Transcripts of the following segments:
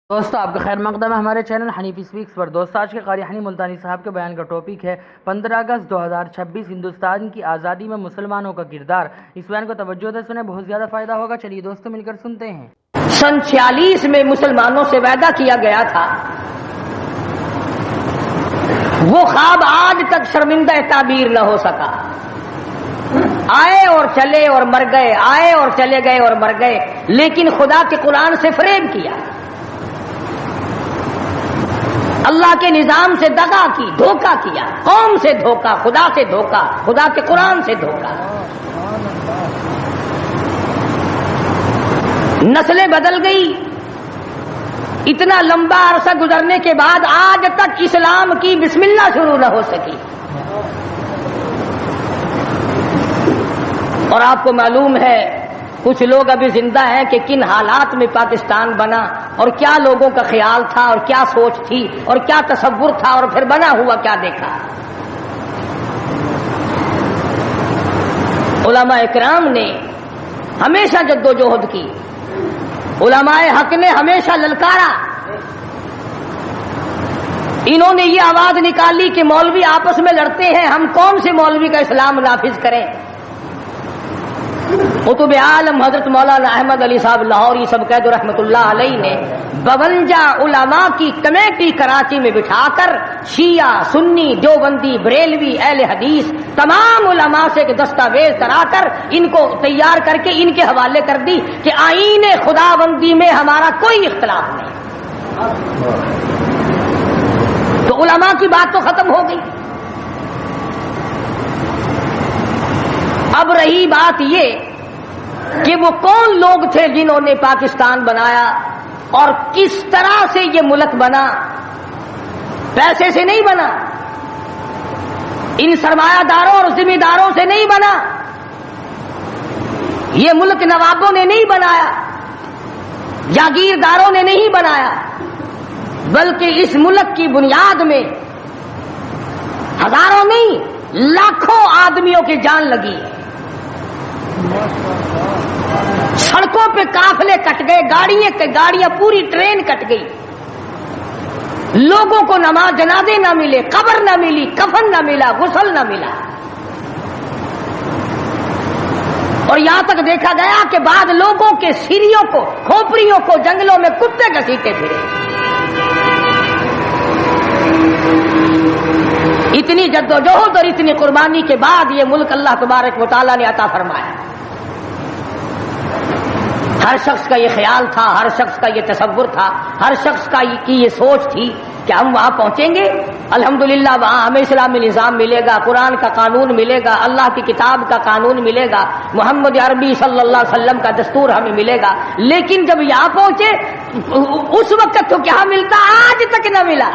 دوستو آپ کا خیر مقدم ہے ہمارے چینل حنیفی سپیکس پر۔ دوستو آج کے قاری حنی ملتانی صاحب کے بیان کا ٹاپک ہے 15 اگست 2026 ہندوستان کی آزادی میں مسلمانوں کا کردار۔ اس بیان کو توجہ سے سنیں، بہت زیادہ فائدہ ہوگا۔ چلیے دوستو مل کر سنتے ہیں۔ سن 46 میں مسلمانوں سے وعدہ کیا گیا تھا، وہ خواب آج تک شرمندہ تعبیر نہ ہو سکا۔ آئے اور چلے اور مر گئے، آئے اور چلے گئے اور مر گئے، لیکن خدا کے قرآن سے فریب کیا، اللہ کے نظام سے دغا کی، دھوکہ کیا، قوم سے دھوکہ، خدا سے دھوکہ، خدا کے قرآن سے دھوکہ۔ نسلیں بدل گئی، اتنا لمبا عرصہ گزرنے کے بعد آج تک اسلام کی بسم اللہ شروع نہ ہو سکی۔ اور آپ کو معلوم ہے کچھ لوگ ابھی زندہ ہیں کہ کن حالات میں پاکستان بنا، اور کیا لوگوں کا خیال تھا، اور کیا سوچ تھی، اور کیا تصور تھا، اور پھر بنا ہوا کیا دیکھا۔ علماء اکرام نے ہمیشہ جدوجہد کی، علماء حق نے ہمیشہ للکارا۔ انہوں نے یہ آواز نکالی کہ مولوی آپس میں لڑتے ہیں، ہم کون سے مولوی کا اسلام نافذ کریں۔ قطب عالم حضرت مولانا احمد علی صاحب لاہوری سب قید رحمت اللہ علیہ نے 52 علماء کی کمیٹی کراچی میں بٹھا کر شیعہ، سنی، دیوبندی، بریلوی، اہل حدیث تمام علماء سے ایک دستاویز کرا کر ان کو تیار کر کے ان کے حوالے کر دی کہ آئین خدا بندی میں ہمارا کوئی اختلاف نہیں۔ تو علماء کی بات تو ختم ہو گئی۔ اب رہی بات یہ کہ وہ کون لوگ تھے جنہوں نے پاکستان بنایا اور کس طرح سے یہ ملک بنا۔ پیسے سے نہیں بنا، ان سرمایہ داروں اور ذمہ داروں سے نہیں بنا، یہ ملک نوابوں نے نہیں بنایا، جاگیرداروں نے نہیں بنایا، بلکہ اس ملک کی بنیاد میں ہزاروں نہیں لاکھوں آدمیوں کی جان لگی۔ سڑکوں پہ قافلے کٹ گئے، گاڑیاں پوری ٹرین کٹ گئی، لوگوں کو نماز جنازے نہ ملے، قبر نہ ملی، کفن نہ ملا، غسل نہ ملا۔ اور یہاں تک دیکھا گیا کہ بعض لوگوں کے سیریوں کو، کھوپڑیوں کو جنگلوں میں کتے گھسیٹتے پھرے۔ اتنی جدوجہد اور اتنی قربانی کے بعد یہ ملک اللہ تبارک و تعالیٰ نے عطا فرمایا۔ ہر شخص کا یہ خیال تھا، ہر شخص کا یہ تصور تھا، ہر شخص کی یہ سوچ تھی کہ ہم وہاں پہنچیں گے، الحمدللہ وہاں ہمیں اسلامی نظام ملے گا، قرآن کا قانون ملے گا، اللہ کی کتاب کا قانون ملے گا، محمد عربی صلی اللہ علیہ وسلم کا دستور ہمیں ملے گا۔ لیکن جب یہاں پہنچے اس وقت تو کیا ملتا، آج تک نہ ملا۔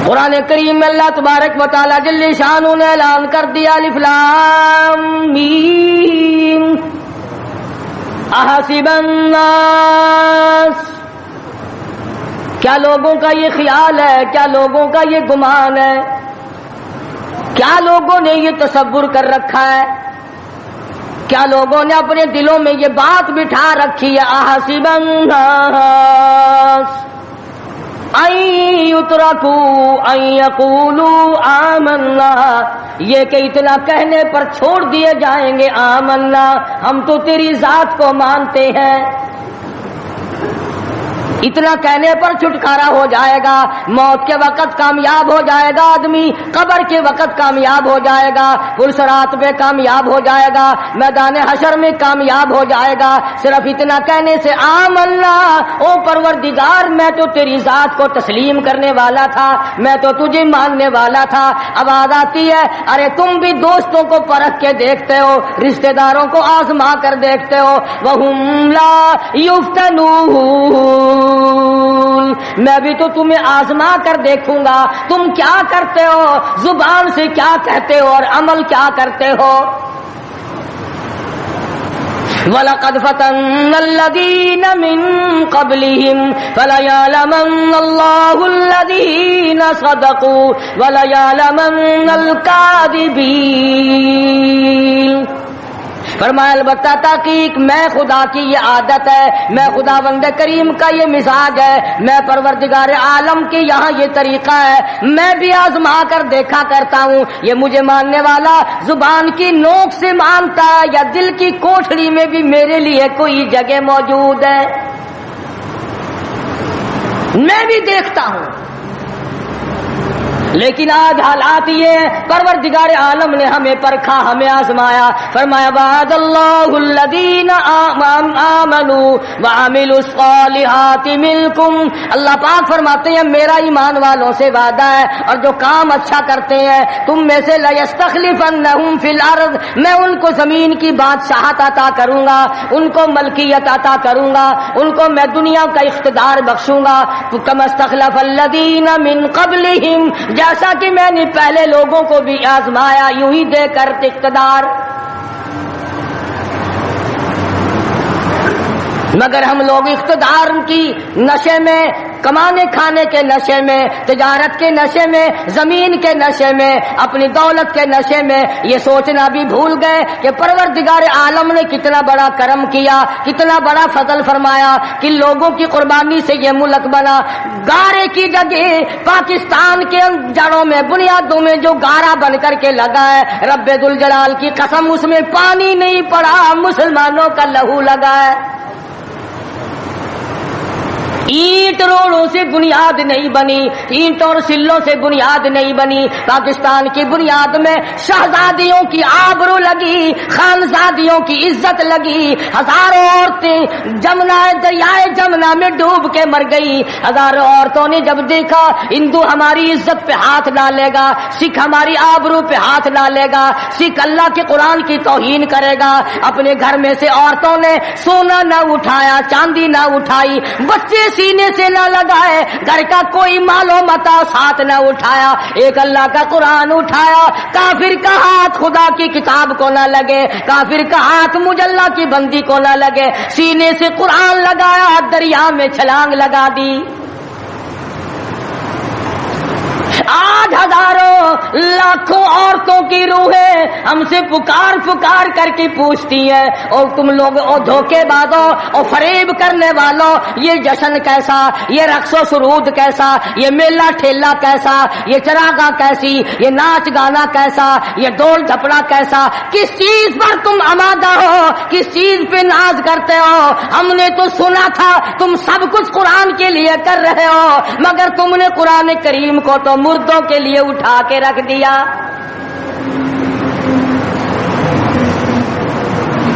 قرآن کریم میں اللہ تبارک و تعالی جل شانہ نے اعلان کر دیا، الف لام میم احسب الناس، کیا لوگوں کا یہ خیال ہے، کیا لوگوں کا یہ گمان ہے، کیا لوگوں نے یہ تصور کر رکھا ہے، کیا لوگوں نے اپنے دلوں میں یہ بات بٹھا رکھی ہے، احسب الناس ان یترکوا ان یقولوا آمنا، یہ کہ اتنا کہنے پر چھوڑ دیے جائیں گے آمنا، ہم تو تیری ذات کو مانتے ہیں۔ اتنا کہنے پر چھٹکارا ہو جائے گا، موت کے وقت کامیاب ہو جائے گا آدمی، قبر کے وقت کامیاب ہو جائے گا، پلسرات پہ کامیاب ہو جائے گا، میدان حشر میں کامیاب ہو جائے گا، صرف اتنا کہنے سے آمنا، او پروردگار میں تو تیری ذات کو تسلیم کرنے والا تھا، میں تو تجھے ماننے والا تھا۔ اب آواز آتی ہے، ارے تم بھی دوستوں کو پرکھ کے دیکھتے ہو، رشتہ داروں کو آزما کر دیکھتے ہو، وَهُمْ لَا يُفْتَنُونَ، میں بھی تو تمہیں آزما کر دیکھوں گا، تم کیا کرتے ہو، زبان سے کیا کہتے ہو اور عمل کیا کرتے ہو۔ وَلَقَدْ فَتَنَّا الَّذِينَ مِن قَبْلِهِمْ فَلَيَعْلَمَنَّ اللَّهُ الَّذِينَ صَدَقُوا وَلَيَعْلَمَنَّ الْكَاذِبِينَ۔ فرمایا البتہ تحقیق میں خدا کی یہ عادت ہے، میں خدا بند کریم کا یہ مزاج ہے، میں پروردگار عالم کی یہاں یہ طریقہ ہے، میں بھی آزما کر دیکھا کرتا ہوں یہ مجھے ماننے والا زبان کی نوک سے مانتا ہے یا دل کی کوٹھڑی میں بھی میرے لیے کوئی جگہ موجود ہے، میں بھی دیکھتا ہوں۔ لیکن آج حالات یہ ہیں، پروردگار عالم نے ہمیں پرکھا، ہمیں آزمایا۔ فرمایا وعد اللہ الذین آمنوا وعملوا الصالحات منکم، اللہ پاک فرماتے ہیں میرا ایمان والوں سے وعدہ ہے اور جو کام اچھا کرتے ہیں تم میں سے لیستخلفنہم فی الارض، میں ان کو زمین کی بادشاہت عطا کروں گا، ان کو ملکیت عطا کروں گا، ان کو میں دنیا کا اقتدار بخشوں گا، کما استخلف الذین من قبلہم، جیسا کہ میں نے پہلے لوگوں کو بھی آزمایا یوں ہی دے کر اقتدار۔ مگر ہم لوگ اقتدار کی نشے میں، کمانے کھانے کے نشے میں، تجارت کے نشے میں، زمین کے نشے میں، اپنی دولت کے نشے میں یہ سوچنا بھی بھول گئے کہ پروردگار عالم نے کتنا بڑا کرم کیا، کتنا بڑا فضل فرمایا کہ لوگوں کی قربانی سے یہ ملک بنا۔ گارے کی جگہ پاکستان کے جڑوں میں، بنیادوں میں جو گارا بن کر کے لگا ہے، رب ذوالجلال کی قسم اس میں پانی نہیں پڑا، مسلمانوں کا لہو لگا ہے۔ اینٹ روڑوں سے بنیاد نہیں بنی، اینٹ اور سلوں سے بنیاد نہیں بنی، پاکستان کی بنیاد میں شہزادیوں کی آبرو لگی، خانزادیوں کی عزت لگی، ہزاروں عورتیں دریائے جمنا میں ڈوب کے مر گئی۔ ہزاروں عورتوں نے جب دیکھا ہندو ہماری عزت پہ ہاتھ ڈالے گا، سکھ ہماری آبرو پہ ہاتھ ڈالے گا، سکھ اللہ کے قرآن کی توہین کرے گا، اپنے گھر میں سے عورتوں نے سونا نہ اٹھایا، چاندی نہ اٹھائی، بچے سینے سے نہ لگائے، گھر کا کوئی مال و متاع ساتھ نہ اٹھایا، ایک اللہ کا قرآن اٹھایا۔ کافر کا ہاتھ خدا کی کتاب کو نہ لگے، کافر کا ہاتھ مجھ اللہ کی بندی کو نہ لگے، سینے سے قرآن لگایا، دریا میں چھلانگ لگا دی۔ آج ہزاروں لاکھوں عورتوں کی روحیں ہم سے پکار پکار کر کے پوچھتی ہیں، اور تم لوگ اور دھوکے بازوں اور فریب کرنے والوں، یہ جشن کیسا، یہ رقص و سرود کیسا، یہ میلہ ٹھیلا کیسا، یہ چراغاں کیسی، یہ ناچ گانا کیسا، یہ ڈول ڈھپڑا کیسا، کس چیز پر تم آمادہ ہو، کس چیز پہ ناز کرتے ہو؟ ہم نے تو سنا تھا تم سب کچھ قرآن کے لیے کر رہے ہو، مگر تم نے قرآن کریم کو تو مردوں کے لیے اٹھا کے رکھ دیا۔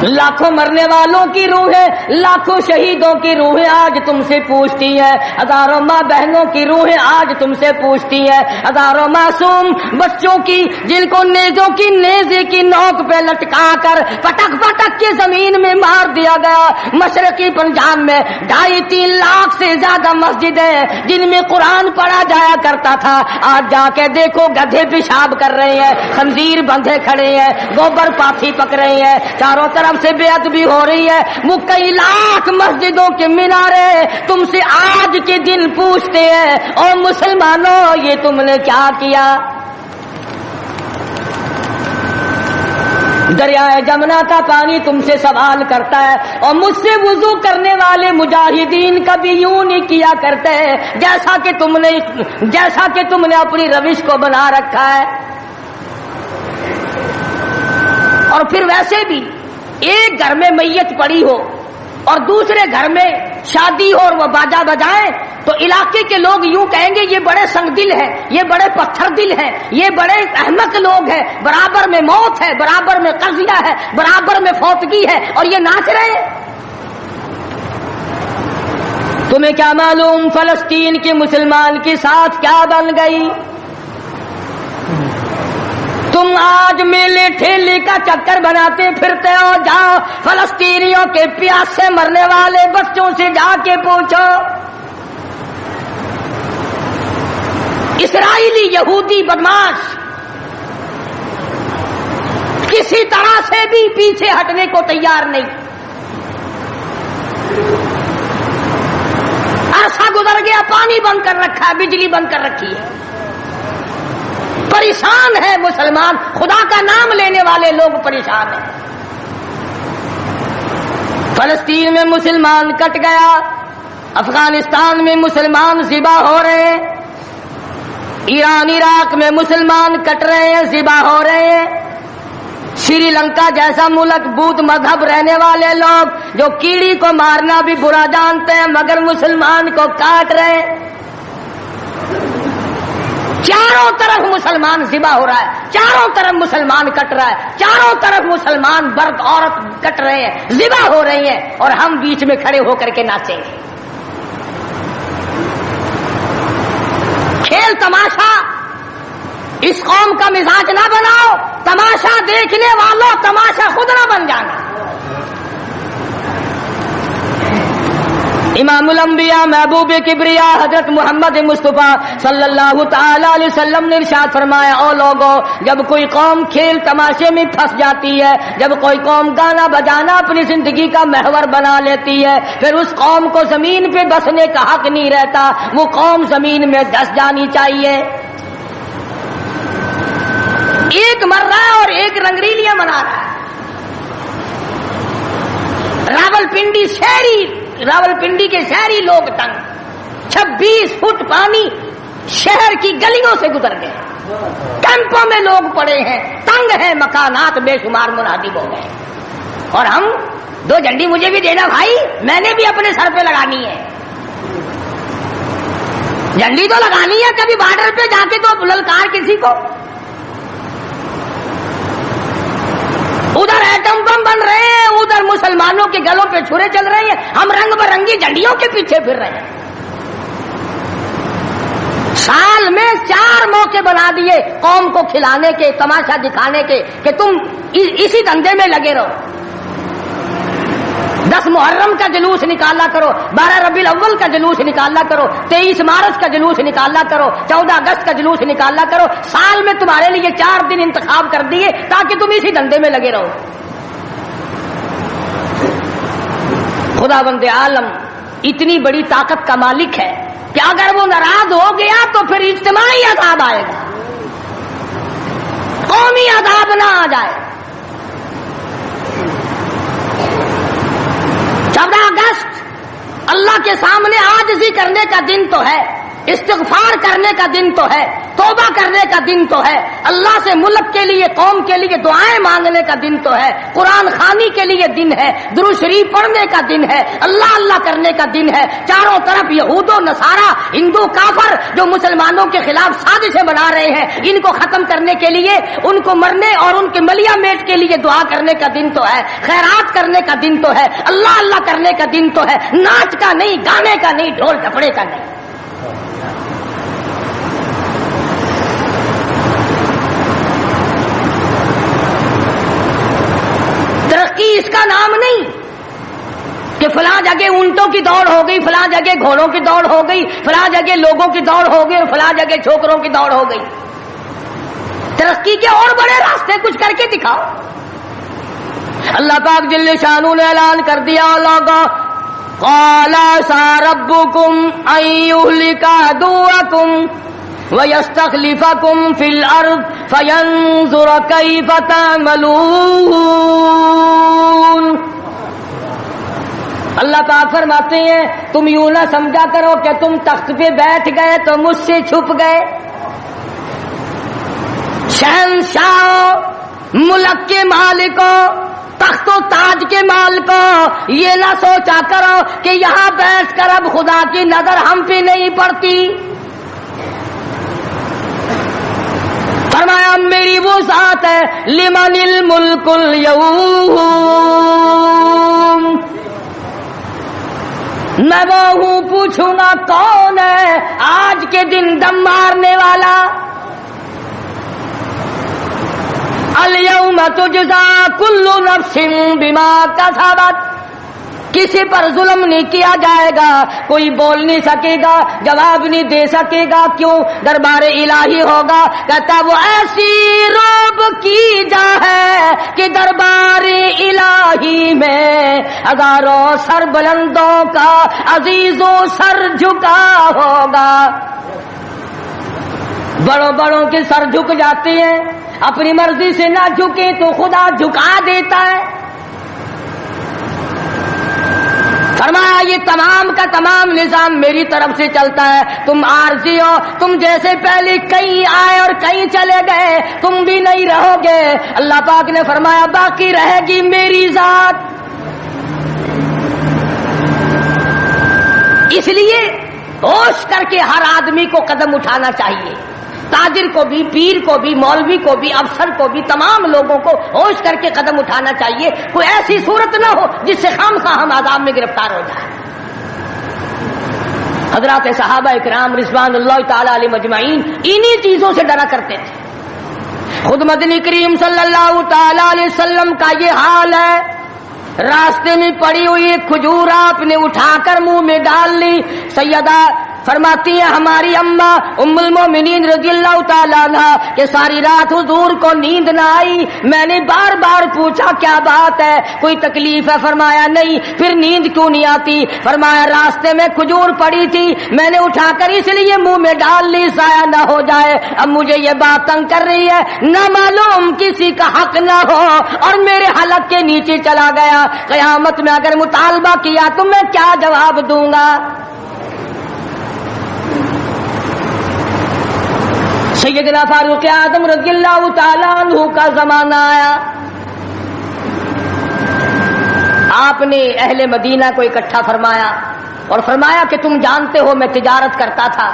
لاکھوں مرنے والوں کی روحیں، لاکھوں شہیدوں کی روحیں آج تم سے پوچھتی ہیں، ہزاروں ماں بہنوں کی روحیں آج تم سے پوچھتی ہیں، ہزاروں معصوم بچوں کی جن کو نیزوں کی نیزے کی نوک پہ لٹکا کر پٹک پٹک کے زمین میں مار دیا گیا۔ مشرقی پنجاب میں 2.5-3 لاکھ سے زیادہ مسجدیں جن میں قرآن پڑھا جایا کرتا تھا، آج جا کے دیکھو گدھے پیشاب کر رہے ہیں، خنزیر بندھے کھڑے ہیں، گوبر پاتھی پک رہے ہیں، چاروں طرف سے بے ادبی ہو رہی ہے۔ وہ کئی لاکھ مسجدوں کے مینارے تم سے آج کے دن پوچھتے ہیں، اور مسلمانوں یہ تم نے کیا کیا؟ دریائے جمنا کا پانی تم سے سوال کرتا ہے، اور مجھ سے وضو کرنے والے مجاہدین کبھی یوں نہیں کیا کرتے جیسا کہ تم نے اپنی روش کو بنا رکھا ہے۔ اور پھر ویسے بھی ایک گھر میں میت پڑی ہو اور دوسرے گھر میں شادی ہو اور وہ باجا بجائیں تو علاقے کے لوگ یوں کہیں گے یہ بڑے سنگ دل ہیں، یہ بڑے پتھر دل ہیں، یہ بڑے احمق لوگ ہیں، برابر میں موت ہے، برابر میں قضیہ ہے، برابر میں فوتگی ہے، اور یہ ناچ رہے ہیں۔ تمہیں کیا معلوم فلسطین کے مسلمان کے ساتھ کیا بن گئی؟ تم آج میلے ٹھیلے کا چکر بناتے پھرتے ہو، جاؤ فلسطینیوں کے پیاس سے مرنے والے بچوں سے جا کے پوچھو۔ اسرائیلی یہودی بدماش کسی طرح سے بھی پیچھے ہٹنے کو تیار نہیں۔ عرصہ گزر گیا، پانی بند کر رکھا ہے، بجلی بند کر رکھی ہے، پریشان ہے مسلمان، خدا کا نام لینے والے لوگ پریشان ہیں۔ فلسطین میں مسلمان کٹ گیا، افغانستان میں مسلمان ذبح ہو رہے ہیں، ایران عراق میں مسلمان کٹ رہے ہیں، ذبح ہو رہے ہیں، سری لنکا جیسا ملک بدھ مذہب رہنے والے لوگ جو کیڑی کو مارنا بھی برا جانتے ہیں مگر مسلمان کو کاٹ رہے ہیں، چاروں طرف مسلمان ذبح ہو رہا ہے، چاروں طرف مسلمان کٹ رہا ہے، چاروں طرف مسلمان مرد عورت کٹ رہے ہیں، ذبح ہو رہی ہیں، اور ہم بیچ میں کھڑے ہو کر کے ناچیں گے۔ کھیل تماشا اس قوم کا مزاج نہ بناؤ، تماشا دیکھنے والوں تماشا خود نہ بن جانا۔ امام الانبیاء محبوب کبریا حضرت محمد مصطفیٰ صلی اللہ تعالی علیہ وسلم نے ارشاد فرمایا، او لوگوں، جب کوئی قوم کھیل تماشے میں پھنس جاتی ہے، جب کوئی قوم گانا بجانا اپنی زندگی کا محور بنا لیتی ہے، پھر اس قوم کو زمین پہ بسنے کا حق نہیں رہتا، وہ قوم زمین میں دس جانی چاہیے۔ ایک مر رہا ہے اور ایک رنگریلیاں منا رہا ہے۔ راولپنڈی کے شہری لوگ تنگ، 26 فٹ پانی شہر کی گلیوں سے گزر گئے، کیمپوں میں لوگ پڑے ہیں، تنگ ہیں، مکانات بے شمار منہدم ہو گئے، اور ہم 2 جھنڈی مجھے بھی دینا بھائی، میں نے بھی اپنے سر پہ لگانی ہے، جھنڈی تو لگانی ہے، کبھی بارڈر پہ جا کے تو للکار کسی کو۔ ادھر ایٹم بم بن رہے ہیں، ادھر مسلمانوں کے گلوں پہ چھرے چل رہے ہیں، ہم رنگ برنگی جھنڈیوں کے پیچھے پھر رہے ہیں۔ سال میں 4 موقع بنا دیے قوم کو کھلانے کے، تماشا دکھانے کے، کہ تم اسی دھندے میں لگے رہو۔ 10 محرم کا جلوس نکالا کرو، 12 ربیع الاول کا جلوس نکالا کرو، 23 مارچ کا جلوس نکالا کرو، 14 اگست کا جلوس نکالا کرو، سال میں تمہارے لیے 4 دن انتخاب کر دیے تاکہ تم اسی دھندے میں لگے رہو۔ خدا بند عالم اتنی بڑی طاقت کا مالک ہے کہ اگر وہ ناراض ہو گیا تو پھر اجتماعی عذاب آئے گا، قومی عذاب نہ آ جائے۔ 14 اگست اللہ کے سامنے عاجزی کرنے کا دن تو ہے، استغفار کرنے کا دن تو ہے، توبہ کرنے کا دن تو ہے، اللہ سے ملک کے لیے، قوم کے لیے دعائیں مانگنے کا دن تو ہے، قرآن خوانی کے لیے دن ہے، درود شریف پڑھنے کا دن ہے، اللہ اللہ کرنے کا دن ہے۔ چاروں طرف یہود و نصارہ، ہندو کافر جو مسلمانوں کے خلاف سازشیں بنا رہے ہیں، ان کو ختم کرنے کے لیے، ان کو مرنے اور ان کے ملیا میٹ کے لیے دعا کرنے کا دن تو ہے، خیرات کرنے کا دن تو ہے، اللہ اللہ کرنے کا دن تو ہے، ناچ کا نہیں، گانے کا نہیں، ڈھول ڈھپڑے کا نہیں۔ ترقی اس کا نام نہیں کہ فلاں جگہ اونٹوں کی دوڑ ہو گئی، فلاں جگہ گھوڑوں کی دوڑ ہو گئی، فلاں جگہ لوگوں کی دوڑ ہو گئی، فلاں جگہ چھوکروں کی دوڑ ہو گئی۔ ترقی کے اور بڑے راستے کچھ کر کے دکھاؤ۔ اللہ پاک جل شانہ نے اعلان کر دیا، لوگوں قال ساربکم ان یہلک عدوکم وَيَسْتَخْلِفَكُمْ فِي الْأَرْضِ فَيَنْظُرَ كَيْفَ تَعْمَلُونَ۔ اللہ پاک فرماتے ہیں تم یوں نہ سمجھا کرو کہ تم تخت پہ بیٹھ گئے تو مجھ سے چھپ گئے۔ شہنشاہ، ملک کے مالکوں، تخت و تاج کے مالکوں، یہ نہ سوچا کرو کہ یہاں بیٹھ کر اب خدا کی نظر ہم پہ نہیں پڑتی۔ فرمایا میری وہ ذات ہے لمن الملک اليوم، میں وہ ہوں، پوچھوں گا کون ہے آج کے دن دم مارنے والا۔ اليوم تجزا کل نفس بما کسبت، کسی پر ظلم نہیں کیا جائے گا، کوئی بول نہیں سکے گا، جواب نہیں دے سکے گا، کیوں؟ دربار الہی ہوگا۔ کہتا وہ ایسی روب کی جا ہے کہ دربار الہی میں ہزاروں سر بلندوں کا عزیزوں سر جھکا ہوگا۔ بڑوں بڑوں کے سر جھک جاتے ہیں، اپنی مرضی سے نہ جھکے تو خدا جھکا دیتا ہے۔ یہ تمام کا تمام نظام میری طرف سے چلتا ہے، تم عارضی ہو، تم جیسے پہلے کہیں آئے اور کہیں چلے گئے تم بھی نہیں رہو گے۔ اللہ پاک نے فرمایا باقی رہے گی میری ذات۔ اس لیے ہوش کر کے ہر آدمی کو قدم اٹھانا چاہیے، تاجر کو بھی، پیر کو بھی، مولوی کو بھی، افسر کو بھی، تمام لوگوں کو ہوش کر کے قدم اٹھانا چاہیے۔ کوئی ایسی صورت نہ ہو جس سے خامخواہ ہم عذاب میں گرفتار ہو جائیں۔ حضرات صحابہ اکرام رضوان اللہ تعالی علیہ مجمعین انہی چیزوں سے ڈرا کرتے تھے۔ خود مدنی کریم صلی اللہ تعالی علیہ وسلم کا یہ حال ہے، راستے میں پڑی ہوئی ایک کھجور آپ نے اٹھا کر منہ میں ڈال لی۔ سیدہ فرماتی ہیں ہماری اماں ام المومنین رضی اللہ تعالیٰ عنہ کہ ساری رات حضور کو نیند نہ آئی، میں نے بار بار پوچھا کیا بات ہے، کوئی تکلیف ہے؟ فرمایا نہیں۔ پھر نیند کیوں نہیں آتی؟ فرمایا راستے میں کھجور پڑی تھی، میں نے اٹھا کر اس لیے منہ میں ڈال لی ضائع نہ ہو جائے، اب مجھے یہ بات تنگ کر رہی ہے، نہ معلوم کسی کا حق نہ ہو اور میرے حلق کے نیچے چلا گیا، قیامت میں اگر مطالبہ کیا تو میں کیا جواب دوں گا؟ سیدنا فاروق اعظم رضی اللہ تعالیٰ عنہ کا زمانہ آیا، آپ نے اہل مدینہ کو اکٹھا فرمایا اور فرمایا کہ تم جانتے ہو میں تجارت کرتا تھا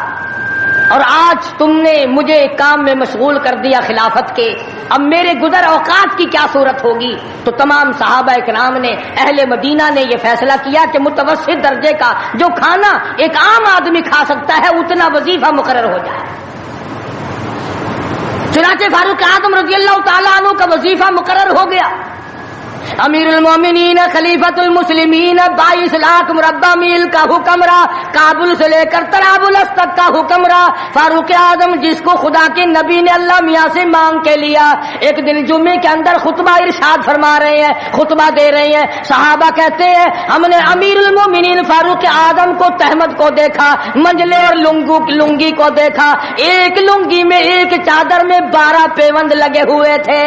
اور آج تم نے مجھے ایک کام میں مشغول کر دیا خلافت کے، اب میرے گزر اوقات کی کیا صورت ہوگی؟ تو تمام صحابہ کرام نے، اہل مدینہ نے یہ فیصلہ کیا کہ متوسط درجے کا جو کھانا ایک عام آدمی کھا سکتا ہے اتنا وظیفہ مقرر ہو جائے۔ چنانچہ فاروق اعظم رضی اللہ تعالیٰ عنہ کا وظیفہ مقرر ہو گیا۔ امیر المومنین خلیفۃ المسلمین 22 لاکھ مربع میل کا حکمراں، کابل سے لے کر طرابلس تک کا حکمراں فاروق اعظم، جس کو خدا کے نبی نے اللہ میاں سے مانگ کے لیا۔ ایک دن جمعے کے اندر خطبہ ارشاد فرما رہے ہیں، خطبہ دے رہے ہیں، صحابہ کہتے ہیں ہم نے امیر المومنین فاروق اعظم کو تہمت کو دیکھا، منجلے اور لنگی کو دیکھا، ایک لنگی میں ایک چادر میں 12 پیوند لگے ہوئے تھے،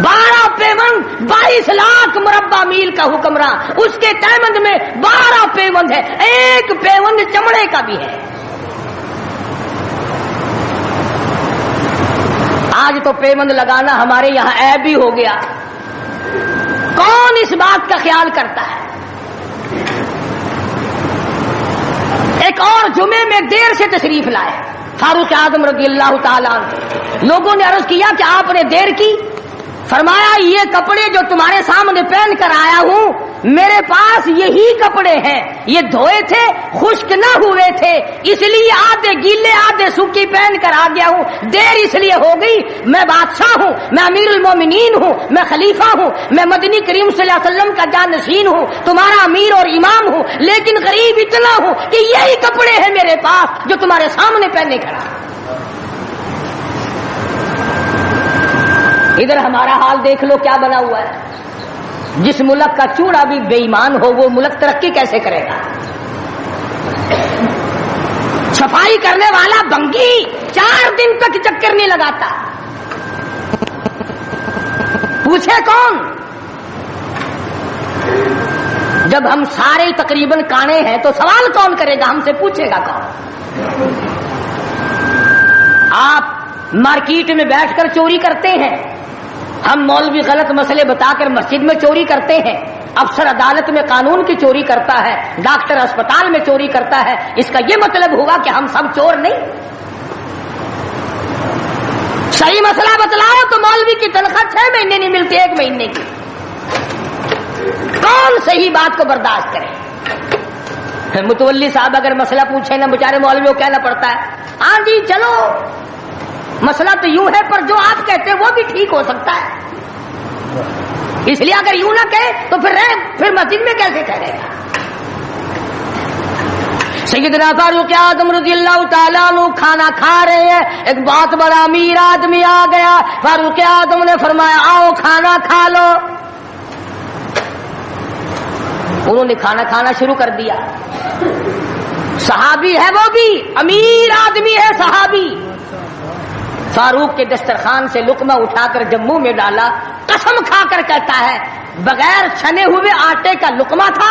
12 پیوند، 22 لاکھ مربع میل کا حکمراں، اس کے تہمند میں 12 پیوند ہے، ایک پیوند چمڑے کا بھی ہے۔ آج تو پیوند لگانا ہمارے یہاں عیب بھی ہو گیا، کون اس بات کا خیال کرتا ہے؟ ایک اور جمعے میں دیر سے تشریف لائے فاروق اعظم رضی اللہ تعالیٰ عنہ، لوگوں نے عرض کیا کہ آپ نے دیر کی؟ فرمایا یہ کپڑے جو تمہارے سامنے پہن کر آیا ہوں میرے پاس یہی کپڑے ہیں، یہ دھوئے تھے، خشک نہ ہوئے تھے، اس لیے آدھے گیلے آدھے سوکھی پہن کر آ گیا ہوں، دیر اس لیے ہو گئی، میں بادشاہ ہوں، میں امیر المومنین ہوں، میں خلیفہ ہوں، میں مدنی کریم صلی اللہ علیہ وسلم کا جانشین ہوں، تمہارا امیر اور امام ہوں، لیکن غریب اتنا ہوں کہ یہی کپڑے ہیں میرے پاس جو تمہارے سامنے پہنے کھڑا۔ ادھر ہمارا حال دیکھ لو کیا بنا ہوا ہے۔ جس ملک کا چوڑا بھی بے ایمان ہو وہ ملک ترقی کیسے کرے گا؟ صفائی کرنے والا بنگی 4 دن تک چکر نہیں لگاتا، پوچھے کون؟ جب ہم سارے تقریباً کانے ہیں تو سوال کون کرے گا؟ ہم سے پوچھے گا کون؟ آپ مارکیٹ میں بیٹھ کر چوری کرتے ہیں، ہم مولوی غلط مسئلے بتا کر مسجد میں چوری کرتے ہیں، افسر عدالت میں قانون کی چوری کرتا ہے، ڈاکٹر اسپتال میں چوری کرتا ہے، اس کا یہ مطلب ہوگا کہ ہم سب چور نہیں؟ صحیح مسئلہ بتلاؤ تو مولوی کی تنخواہ 6 مہینے نہیں ملتی، 1 مہینے کی، کون صحیح بات کو برداشت کرے؟ متولی صاحب اگر مسئلہ پوچھے نا بیچارے مولوی کو کہنا پڑتا ہے ہاں جی چلو مسئلہ تو یوں ہے پر جو آپ کہتے ہیں وہ بھی ٹھیک ہو سکتا ہے، اس لیے اگر یوں نہ کہے تو پھر مسجد میں کیسے ٹھہرے گا؟ سیدنا فاروق اعظم رضی اللہ تعالیٰ عنہ کھانا کھا رہے ہیں، ایک بہت بڑا امیر آدمی آ گیا، فاروق اعظم نے فرمایا آؤ کھانا کھا لو۔ انہوں نے کھانا کھانا شروع کر دیا، صحابی ہے وہ بھی، امیر آدمی ہے صحابی، فاروق کے دسترخوان سے لقمہ اٹھا کر جب منہ میں ڈالا قسم کھا کر کہتا ہے بغیر چھنے ہوئے آٹے کا لقمہ تھا،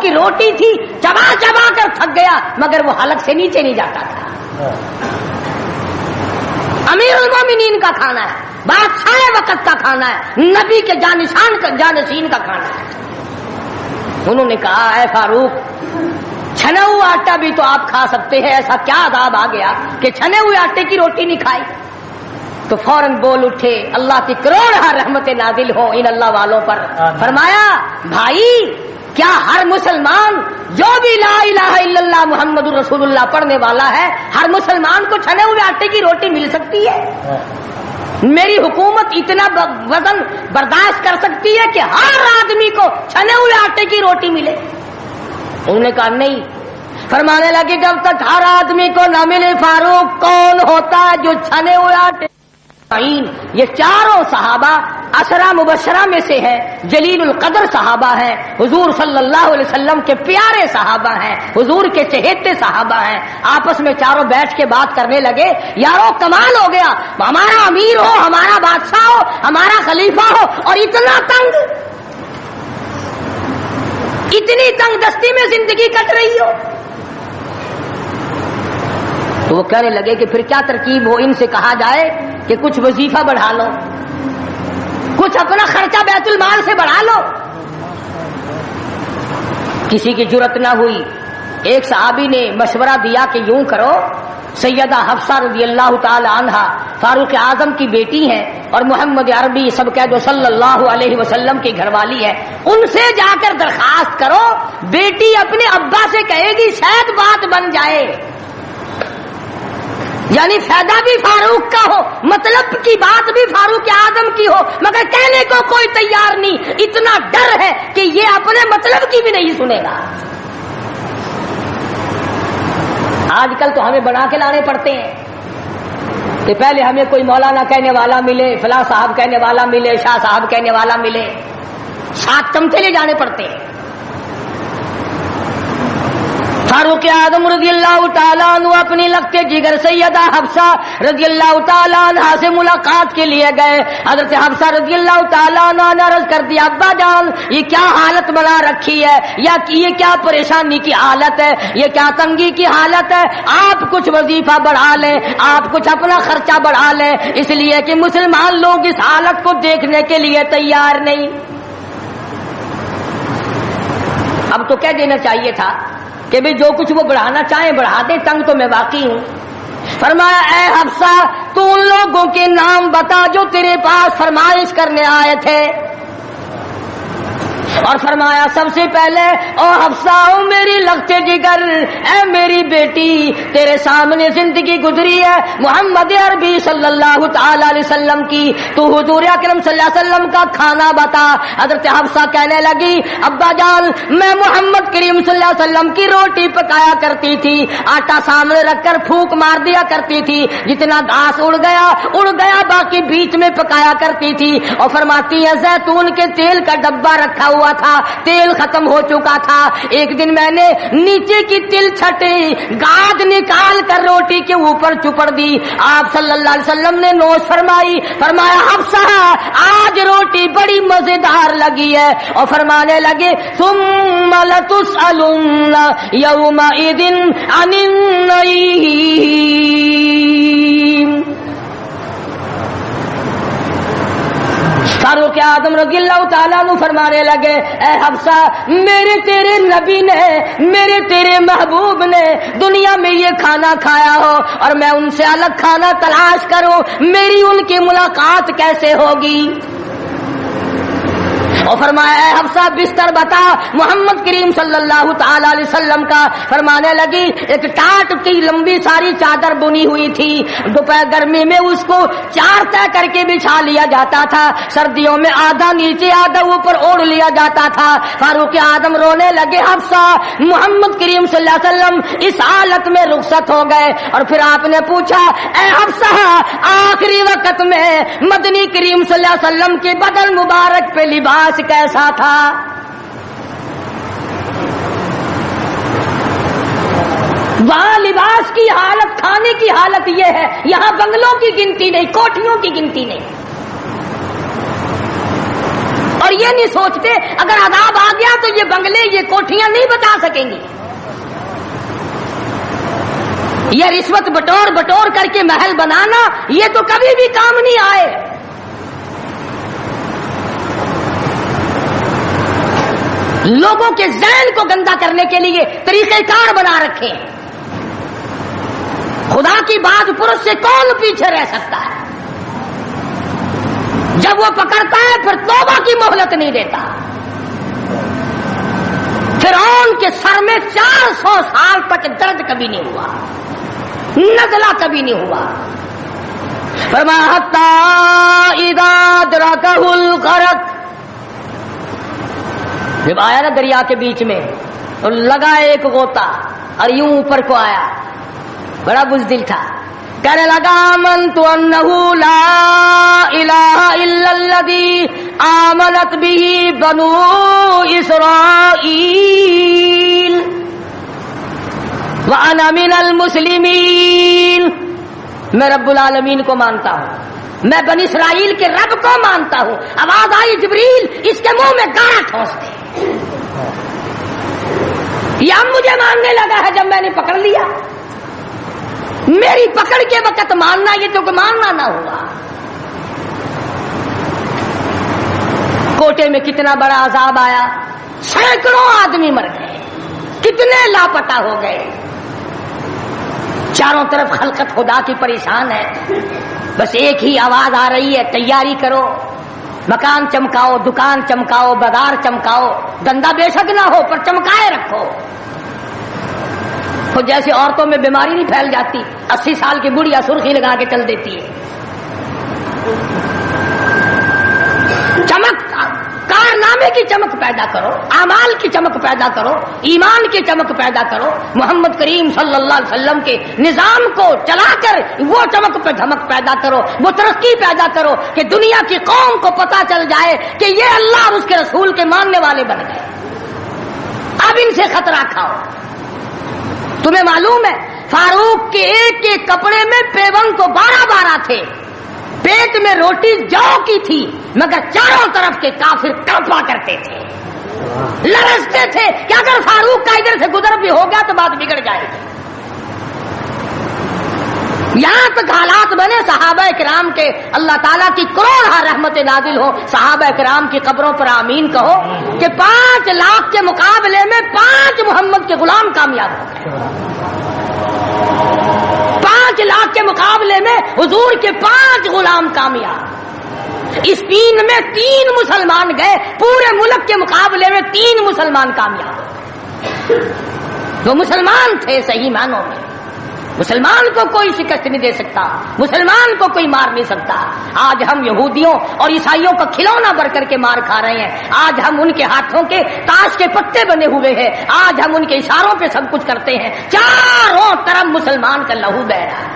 کی روٹی تھی، چبا چبا کر تھک گیا مگر وہ حلق سے نیچے نہیں جاتا تھا۔ امیر المومنین کا کھانا ہے، بادشاہ وقت کا کھانا ہے، نبی کے جانشین کا کھانا ہے۔ انہوں نے کہا اے فاروق، چھنا ہوا آٹا بھی تو آپ کھا سکتے ہیں، ایسا کیا عذاب آ گیا کہ چھنے ہوئے آٹے کی روٹی نہیں کھائی؟ تو فوراً بول اٹھے، اللہ کی کروڑ رحمت نازل ہو ان اللہ والوں پر۔ فرمایا بھائی، کیا ہر مسلمان جو بھی لا الہ الا اللہ محمد رسول اللہ پڑھنے والا ہے، ہر مسلمان کو چھنے ہوئے آٹے کی روٹی مل سکتی ہے؟ میری حکومت اتنا وزن برداشت کر سکتی ہے کہ ہر آدمی کو چھنے ہوئے آٹے کی روٹی ملے؟ انہوں نے کہا نہیں۔ فرمانے لگے جب تک ہر آدمی کو نہ ملے فاروق، کون ہوتا ہے جو چھنے ہوئے آٹے؟ یہ چاروں صحابہ عشرہ مبشرہ میں سے ہے، جلیل القدر صحابہ ہیں، حضور صلی اللہ علیہ وسلم کے پیارے صحابہ ہیں، حضور کے چہیتے صحابہ ہیں۔ آپس میں چاروں بیٹھ کے بات کرنے لگے، یارو کمال ہو گیا، ہمارا امیر ہو، ہمارا بادشاہ ہو، ہمارا خلیفہ ہو اور اتنا تنگ، اتنی تنگ دستی میں زندگی کٹ رہی ہو۔ تو وہ کہنے لگے کہ پھر کیا ترکیب ہو؟ ان سے کہا جائے کہ کچھ وظیفہ بڑھا لو، کچھ اپنا خرچہ بیت المال سے بڑھا لو۔ کسی کی جرأت نہ ہوئی۔ ایک صحابی نے مشورہ دیا کہ یوں کرو، سیدہ حفصہ رضی اللہ تعالی عنہا فاروق اعظم کی بیٹی ہیں اور محمد عربی سب کہہ دو صلی اللہ علیہ وسلم کی گھر والی ہے، ان سے جا کر درخواست کرو، بیٹی اپنے ابا سے کہے گی شاید بات بن جائے، یعنی فائدہ بھی فاروق کا ہو، مطلب کی بات بھی فاروق اعظم کی ہو، مگر کہنے کو کوئی تیار نہیں، اتنا ڈر ہے کہ یہ اپنے مطلب کی بھی نہیں سنے گا۔ آج کل تو ہمیں بنا کے لانے پڑتے ہیں کہ پہلے ہمیں کوئی مولانا کہنے والا ملے، فلاں صاحب کہنے والا ملے، شاہ صاحب کہنے والا ملے، 7 چمچے لے جانے پڑتے ہیں۔ فاروق اعظم رضی اللہ تعالیٰ عنہ اپنی لگتے جگر سیدہ حفصہ رضی اللہ تعالیٰ عنہ سے ملاقات کے لیے گئے۔ حضرت حفصہ رضی اللہ تعالیٰ عنہ نے عرض کر دیا، ابا جان یہ کیا حالت بنا رکھی ہے، یا یہ کیا پریشانی کی حالت ہے، یہ کیا تنگی کی حالت ہے؟ آپ کچھ وظیفہ بڑھا لیں، آپ کچھ اپنا خرچہ بڑھا لیں، اس لیے کہ مسلمان لوگ اس حالت کو دیکھنے کے لیے تیار نہیں۔ اب تو کہہ دینا چاہیے تھا کہ بھی جو کچھ وہ بڑھانا چاہیں بڑھا دیں، تنگ تو میں واقعی ہوں۔ فرمایا اے حفصہ تو ان لوگوں کے نام بتا جو تیرے پاس فرمائش کرنے آئے تھے، اور فرمایا سب سے پہلے او حفصہ او میری لگتے جگر، اے میری بیٹی تیرے سامنے زندگی گزری ہے محمد عربی صلی اللہ تعالی علیہ وسلم کی، تو حضور اکرم صلی اللہ علیہ وسلم کا کھانا بتا۔ حضرت حفصہ کہنے لگی ابا جان میں محمد کریم صلی اللہ علیہ وسلم کی روٹی پکایا کرتی تھی، آٹا سامنے رکھ کر پھونک مار دیا کرتی تھی، جتنا گھاس اڑ گیا باقی بیچ میں پکایا کرتی تھی۔ اور فرماتی ہے زیتون کے تیل کا ڈبہ رکھا ہوا تھا، تیل ختم ہو چکا تھا، ایک دن میں نے نیچے کی تل چھٹی گاد نکال کر روٹی کے اوپر چپڑ دی، آپ صلی اللہ علیہ وسلم نے نوش فرمائی، فرمایا حفصہ آج روٹی بڑی مزیدار لگی ہے، اور فرمانے لگے ثم لتسألن یومئذ عن النعیم۔ فاروق اعظم رضی اللہ تعالیٰ عنہ فرمانے لگے اے حفصہ میرے تیرے نبی نے، میرے تیرے محبوب نے دنیا میں یہ کھانا کھایا ہو اور میں ان سے الگ کھانا تلاش کروں، میری ان کی ملاقات کیسے ہوگی؟ اور فرمایا اے حفصہ بستر بتا محمد کریم صلی اللہ تعالی علیہ وسلم کا۔ فرمانے لگی ایک ٹاٹ کی لمبی ساری چادر بنی ہوئی تھی، دوپہر گرمی میں اس کو 4 طے کر کے بچھا لیا جاتا تھا، سردیوں میں آدھا نیچے آدھا اوپر اوڑھ لیا جاتا تھا۔ فاروق اعظم رونے لگے حفصہ محمد کریم صلی اللہ علیہ وسلم اس حالت میں رخصت ہو گئے، اور پھر آپ نے پوچھا اے حفصہ آخری وقت میں مدنی کریم صلی اللہ علیہ وسلم کے بدن مبارک پہ لباس کیسا تھا؟ وہاں لباس کی حالت، کھانے کی حالت یہ ہے، یہاں بنگلوں کی گنتی نہیں، کوٹھیوں کی گنتی نہیں۔ اور یہ نہیں سوچتے اگر عذاب آ گیا تو یہ بنگلے یہ کوٹھیاں نہیں بچا سکیں گی. یہ رشوت بٹور کر کے محل بنانا یہ تو کبھی بھی کام نہیں آئے. لوگوں کے ذہن کو گندا کرنے کے لیے طریقہ کار بنا رکھے ہیں. خدا کی بات پرس سے کون پیچھے رہ سکتا ہے؟ جب وہ پکڑتا ہے پھر توبہ کی مہلت نہیں دیتا. فرعون کے سر میں 400 سال تک درد کبھی نہیں ہوا, نزلہ کبھی نہیں ہوا. فرمایا حتی اذا ادرکہ الغرق, جب آیا نا دریا کے بیچ میں تو لگا ایک غوطہ اور یوں اوپر کو آیا, بڑا بزدل تھا, کہنے لگا آمنت انہ لا الہ الا الذی آمنت بہ بنو اسرائیل وانا من المسلمین. میں رب العالمین کو مانتا ہوں, میں بنی اسرائیل کے رب کو مانتا ہوں. آواز آئی جبریل اس کے منہ میں گانا ٹھونس دے. یہ اب مجھے ماننے لگا ہے جب میں نے پکڑ لیا. میری پکڑ کے وقت ماننا یہ تو کہ ماننا نہ ہوا. کوٹے میں کتنا بڑا عذاب آیا, سینکڑوں آدمی مر گئے, کتنے لاپتہ ہو گئے. چاروں طرف خلقت خدا کی پریشان ہے. بس ایک ہی آواز آ رہی ہے, تیاری کرو, مکان چمکاؤ, دکان چمکاؤ, بازار چمکاؤ. دندہ بے شک نہ ہو پر چمکائے رکھو. تو جیسے عورتوں میں بیماری نہیں پھیل جاتی, 80 سال کی بڑھیا سرخی لگا کے چل دیتی ہے. چمک, کارنامے کی چمک پیدا کرو, اعمال کی چمک پیدا کرو, ایمان کی چمک پیدا کرو. محمد کریم صلی اللہ علیہ وسلم کے نظام کو چلا کر وہ چمک پہ دھمک پیدا کرو, وہ ترقی پیدا کرو کہ دنیا کی قوم کو پتا چل جائے کہ یہ اللہ اور اس کے رسول کے ماننے والے بن گئے. اب ان سے خطرہ کھاؤ. تمہیں معلوم ہے فاروق کے ایک ایک کپڑے میں پیون تو 12 تھے, پیٹ میں روٹی جو کی تھی, مگر چاروں طرف کے کافر کڑپا کرتے تھے, لرزتے تھے کہ اگر فاروق کا ادھر سے گزر بھی ہو گیا تو بات بگڑ جائے گی. یہاں تک حالات بنے صحابہ کرام کے, اللہ تعالیٰ کی کروڑ رحمت نازل ہو, صحابہ کرام کی قبروں پر آمین کہو کہ 5 لاکھ کے مقابلے میں 5 محمد کے غلام کامیاب ہو گئے. 5 لاکھ کے مقابلے میں حضور کے 5 غلام کامیاب. اسپین میں 3 مسلمان گئے, پورے ملک کے مقابلے میں 3 مسلمان کامیاب. وہ مسلمان تھے صحیح معنوں میں. مسلمان کو کوئی شکست نہیں دے سکتا, مسلمان کو کوئی مار نہیں سکتا. آج ہم یہودیوں اور عیسائیوں کا کھلونا بن کر کے مار کھا رہے ہیں. آج ہم ان کے ہاتھوں کے تاش کے پتے بنے ہوئے ہیں. آج ہم ان کے اشاروں پہ سب کچھ کرتے ہیں. چاروں طرف مسلمان کا لہو بہ رہا ہے.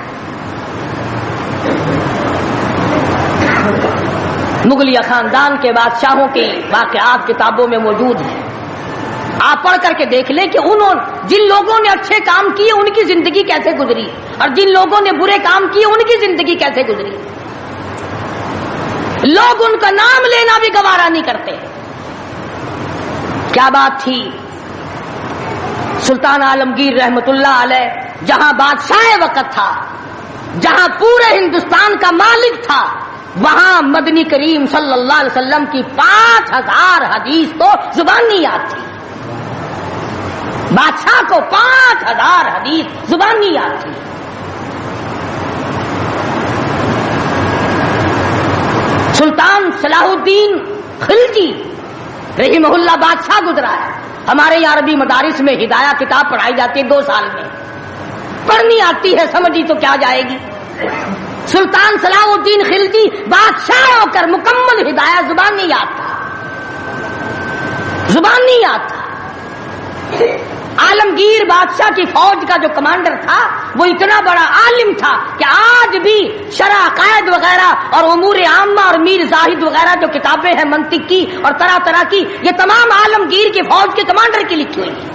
مغلیہ خاندان کے بادشاہوں کے واقعات کتابوں میں موجود ہیں. آپ پڑھ کر کے دیکھ لیں کہ جن لوگوں نے اچھے کام کیے ان کی زندگی کیسے گزری, اور جن لوگوں نے برے کام کیے ان کی زندگی کیسے گزری. لوگ ان کا نام لینا بھی گوارا نہیں کرتے. کیا بات تھی. سلطان عالمگیر رحمت اللہ علیہ جہاں بادشاہ وقت تھا, جہاں پورے ہندوستان کا مالک تھا, وہاں مدنی کریم صلی اللہ علیہ وسلم کی 5000 حدیث تو زبانی یاد تھی. بادشاہ کو 5000 حدیث زبانی یاد تھی. سلطان صلاح الدین خلجی رحمہ اللہ بادشاہ گزرا ہے. ہمارے یہاں عربی مدارس میں ہدایہ کتاب پڑھائی جاتی ہے 2 سال میں, پڑھنی آتی ہے سمجھی تو کیا جائے گی. سلطان صلاح الدین خلجی بادشاہ ہو کر مکمل ہدایہ زبانی یاد تھا, زبانی یاد تھا. عالمگیر بادشاہ کی فوج کا جو کمانڈر تھا وہ اتنا بڑا عالم تھا کہ آج بھی شرح عقائد وغیرہ اور امور عامہ اور میر زاہد وغیرہ جو کتابیں ہیں منطق کی اور طرح طرح کی, یہ تمام عالمگیر کی فوج کے کمانڈر کی لکھی ہوئی ہیں.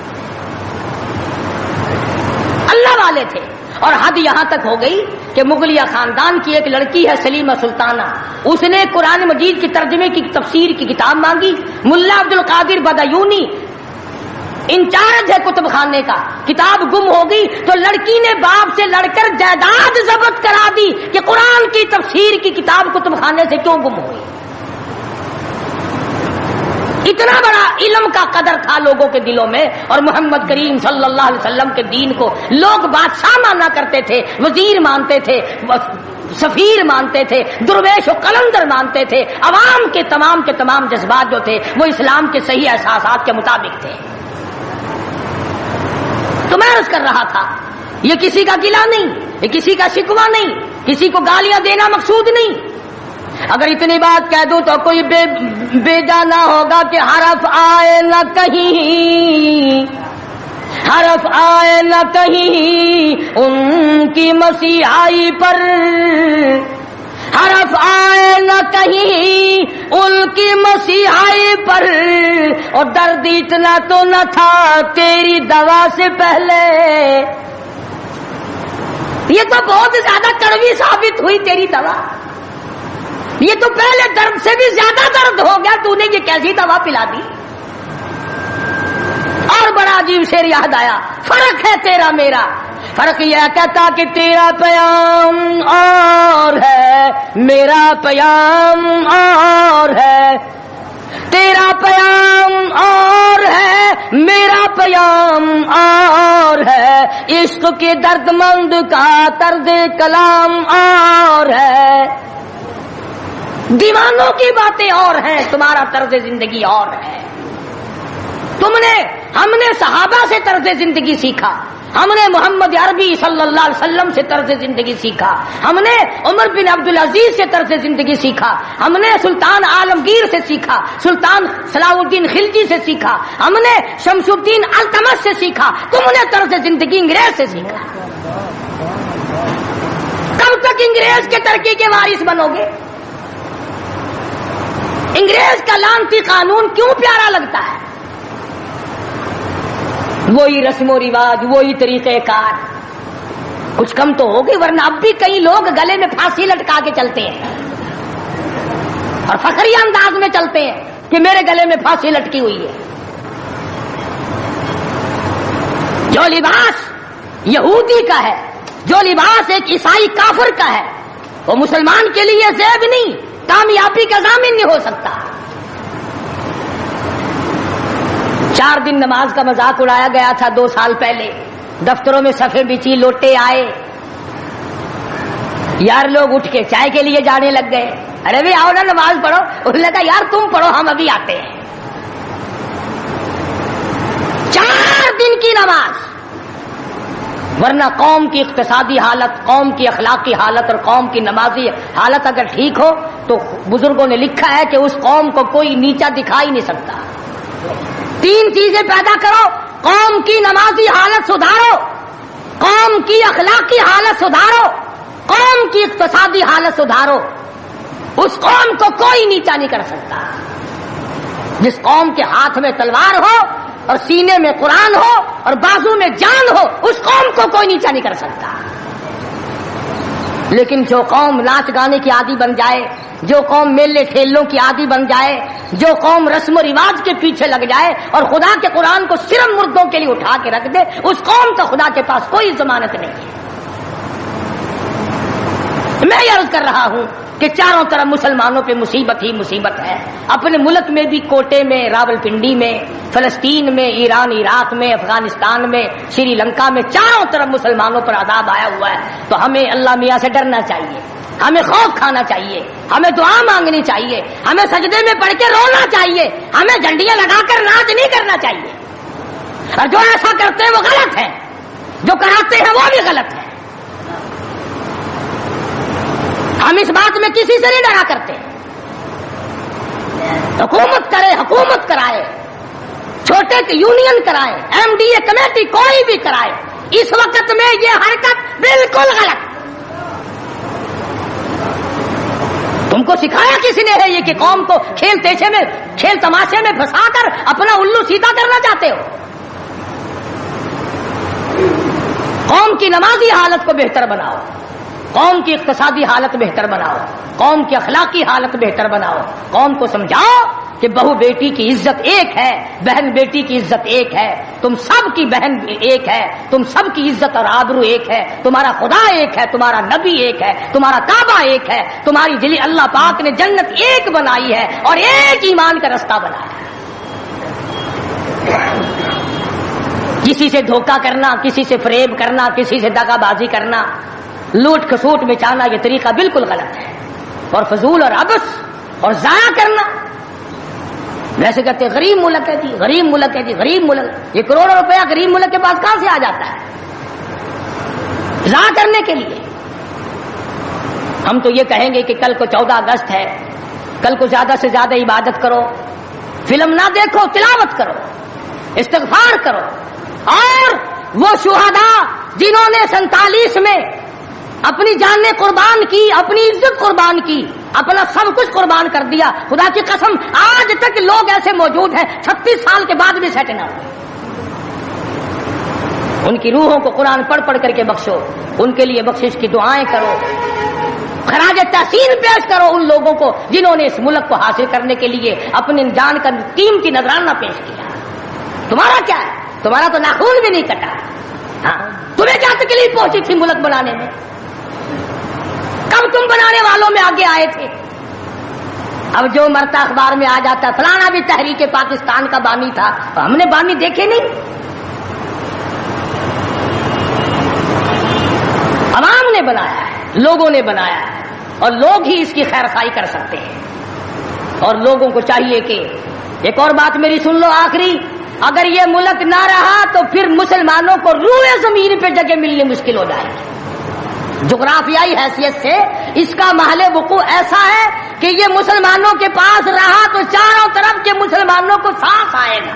اللہ والے تھے. اور حد یہاں تک ہو گئی کہ مغلیہ خاندان کی ایک لڑکی ہے سلیمہ سلطانہ، اس نے قرآن مجید کی ترجمے کی تفسیر کی کتاب مانگی، ملا عبد القادر بدایونی انچارج ہے کتب خانے کا، کتاب گم ہو گئی تو لڑکی نے باپ سے لڑ کر جائیداد ضبط کرا دی کہ قرآن کی تفسیر کی کتاب کتب خانے سے کیوں گم ہوئی۔ اتنا بڑا علم کا قدر تھا لوگوں کے دلوں میں، اور محمد کریم صلی اللہ علیہ وسلم کے دین کو لوگ بادشاہ مانا کرتے تھے، وزیر مانتے تھے، سفیر مانتے تھے، درویش و قلندر مانتے تھے۔ عوام کے تمام جذبات جو تھے وہ اسلام کے صحیح احساسات کے مطابق تھے۔ تو میں عرض کر رہا تھا، یہ کسی کا گلہ نہیں، یہ کسی کا شکوہ نہیں، کسی کو گالیاں دینا مقصود نہیں۔ اگر اتنی بات کہہ دوں تو کوئی بیجا نہ ہوگا کہ حرف آئے نہ کہیں، حرف آئے نہ کہیں ان کی مسیحائی پر، حرف آئے نہ کہیں ان کی مسیحائی پر، اور درد اتنا تو نہ تھا تیری دوا سے پہلے، یہ تو بہت زیادہ کڑوی ثابت ہوئی تیری دوا، یہ تو پہلے درد سے بھی زیادہ درد ہو گیا، تو نے یہ کیسی دوا پلا دی۔ اور بڑا عجیب شعر یاد آیا، فرق ہے تیرا میرا، فرق یہ کہتا کہ تیرا پیام اور ہے میرا پیام اور ہے، تیرا پیام اور ہے میرا پیام اور ہے، عشق کے درد مند کا طرز کلام اور ہے، دیوانوں کی باتیں اور ہیں، تمہارا طرز زندگی اور ہے۔ ہم نے صحابہ سے طرز زندگی سیکھا، ہم نے محمد عربی صلی اللہ علیہ وسلم سے طرز زندگی سیکھا، ہم نے عمر بن عبدالعزیز سے طرز زندگی سیکھا، ہم نے سلطان عالمگیر سے سیکھا، سلطان صلاح الدین خلجی سے سیکھا، ہم نے شمس الدین التمش سے سیکھا، تم نے طرز زندگی انگریز سے سیکھا۔ کب تک انگریز کے ترقی کے وارث بنو گے؟ انگریز کا لعنتی قانون کیوں پیارا لگتا ہے؟ وہی رسم و رواج، وہی طریقہ کار، کچھ کم تو ہوگی، ورنہ اب بھی کئی لوگ گلے میں پھانسی لٹکا کے چلتے ہیں اور فخری انداز میں چلتے ہیں کہ میرے گلے میں پھانسی لٹکی ہوئی ہے۔ جو لباس یہودی کا ہے، جو لباس ایک عیسائی کافر کا ہے، وہ مسلمان کے لیے زیب نہیں، کامیابی کا ضامن نہیں ہو سکتا۔ 4 دن نماز کا مذاق اڑایا گیا تھا 2 سال پہلے، دفتروں میں صفیں بچی، لوٹے آئے، یار لوگ اٹھ کے چائے کے لیے جانے لگ گئے، ارے بھی آؤ نا نماز پڑھو، انہوں نے کہا یار تم پڑھو ہم ابھی آتے ہیں۔ 4 دن کی نماز، ورنہ قوم کی اقتصادی حالت، قوم کی اخلاقی حالت اور قوم کی نمازی حالت اگر ٹھیک ہو تو بزرگوں نے لکھا ہے کہ اس قوم کو کوئی نیچا دکھا ہی نہیں سکتا۔ 3 چیزیں پیدا کرو، قوم کی نمازی حالت سدھارو، قوم کی اخلاقی حالت سدھارو، قوم کی اقتصادی حالت سدھارو، اس قوم کو کوئی نیچا نہیں کر سکتا۔ جس قوم کے ہاتھ میں تلوار ہو اور سینے میں قرآن ہو اور بازو میں جان ہو، اس قوم کو کوئی نیچا نہیں کر سکتا۔ لیکن جو قوم ناچ گانے کی عادی بن جائے، جو قوم میلے ٹھیلوں کی عادی بن جائے، جو قوم رسم و رواج کے پیچھے لگ جائے اور خدا کے قرآن کو صرف مردوں کے لیے اٹھا کے رکھ دے، اس قوم کا خدا کے پاس کوئی ضمانت نہیں ہے۔ میں یہ عرض کر رہا ہوں کہ چاروں طرف مسلمانوں پہ مصیبت ہی مصیبت ہے، اپنے ملک میں بھی، کوٹے میں، راولپنڈی میں، فلسطین میں، ایران عراق میں، افغانستان میں، سری لنکا میں، چاروں طرف مسلمانوں پر عذاب آیا ہوا ہے۔ تو ہمیں اللہ میاں سے ڈرنا چاہیے، ہمیں خوف کھانا چاہیے، ہمیں دعا مانگنی چاہیے، ہمیں سجدے میں پڑھ کے رونا چاہیے، ہمیں جھنڈیاں لگا کر ناچ نہیں کرنا چاہیے، اور جو ایسا کرتے ہیں وہ غلط ہے، جو کراتے ہیں وہ بھی غلط ہے۔ ہم اس بات میں کسی سے نہیں ڈرا کرتے، حکومت کرے، حکومت کرائے، چھوٹے یونین کرائے، ایم ڈی اے کمیٹی کوئی بھی کرائے، اس وقت میں یہ حرکت بالکل غلط۔ تم کو سکھایا کسی نے ہے یہ کہ قوم کو کھیل تیشے میں، کھیل تماشے میں پھنسا کر اپنا الو سیدھا کرنا چاہتے ہو؟ قوم کی نمازی حالت کو بہتر بناؤ، قوم کی اقتصادی حالت بہتر بناؤ، قوم کی اخلاقی حالت بہتر بناؤ، قوم کو سمجھاؤ کہ بہو بیٹی کی عزت ایک ہے، بہن بیٹی کی عزت ایک ہے، تم سب کی بہن ایک ہے، تم سب کی عزت اور آبرو ایک ہے، تمہارا خدا ایک ہے، تمہارا نبی ایک ہے، تمہارا کعبہ ایک ہے، تمہاری دلی اللہ پاک نے جنت ایک بنائی ہے اور ایک ایمان کا رستہ بنایا ہے۔ کسی سے دھوکہ کرنا، کسی سے فریب کرنا، کسی سے دغا بازی کرنا، لوٹ کھسوٹ مچانا، یہ طریقہ بالکل غلط ہے اور فضول اور عبث اور ضائع کرنا۔ ویسے کہتے غریب ملک ہے جی، غریب ملک ہے جی، غریب ملک، یہ کروڑوں روپیہ غریب ملک کے پاس کہاں سے آ جاتا ہے ضائع کرنے کے لیے؟ ہم تو یہ کہیں گے کہ کل کو 14 اگست ہے، کل کو زیادہ سے زیادہ عبادت کرو، فلم نہ دیکھو، تلاوت کرو، استغفار کرو، اور وہ شہداء جنہوں نے 47 میں اپنی جانیں قربان کی، اپنی عزت قربان کی، اپنا سب کچھ قربان کر دیا، خدا کی قسم آج تک لوگ ایسے موجود ہیں 36 سال کے بعد بھی سیٹ نہ ہوئے۔ ان کی روحوں کو قرآن پڑھ پڑھ کر کے بخشو، ان کے لیے بخشش کی دعائیں کرو، خراج تحسین پیش کرو ان لوگوں کو جنہوں نے اس ملک کو حاصل کرنے کے لیے اپنی جان کا قیمتی نذرانہ پیش کیا۔ تمہارا کیا ہے؟ تمہارا تو ناخون بھی نہیں کٹا۔ ہاں، تمہیں کیا تکلیف پہنچی تھی ملک بنانے میں؟ کب تم بنانے والوں میں آگے آئے تھے؟ اب جو مرتا اخبار میں آ جاتا فلانا بھی تحریک پاکستان کا بامی تھا، ہم نے بامی دیکھے نہیں؟ عوام نے بنایا ہے، لوگوں نے بنایا ہے، اور لوگ ہی اس کی خیر خواہی کر سکتے ہیں۔ اور لوگوں کو چاہیے کہ ایک اور بات میری سن لو آخری، اگر یہ ملک نہ رہا تو پھر مسلمانوں کو روئے زمین پہ جگہ ملنی مشکل ہو جائے گی۔ جغرافیائی حیثیت سے اس کا محل وقوع ایسا ہے کہ یہ مسلمانوں کے پاس رہا تو چاروں طرف کے مسلمانوں کو سانس آئے گا،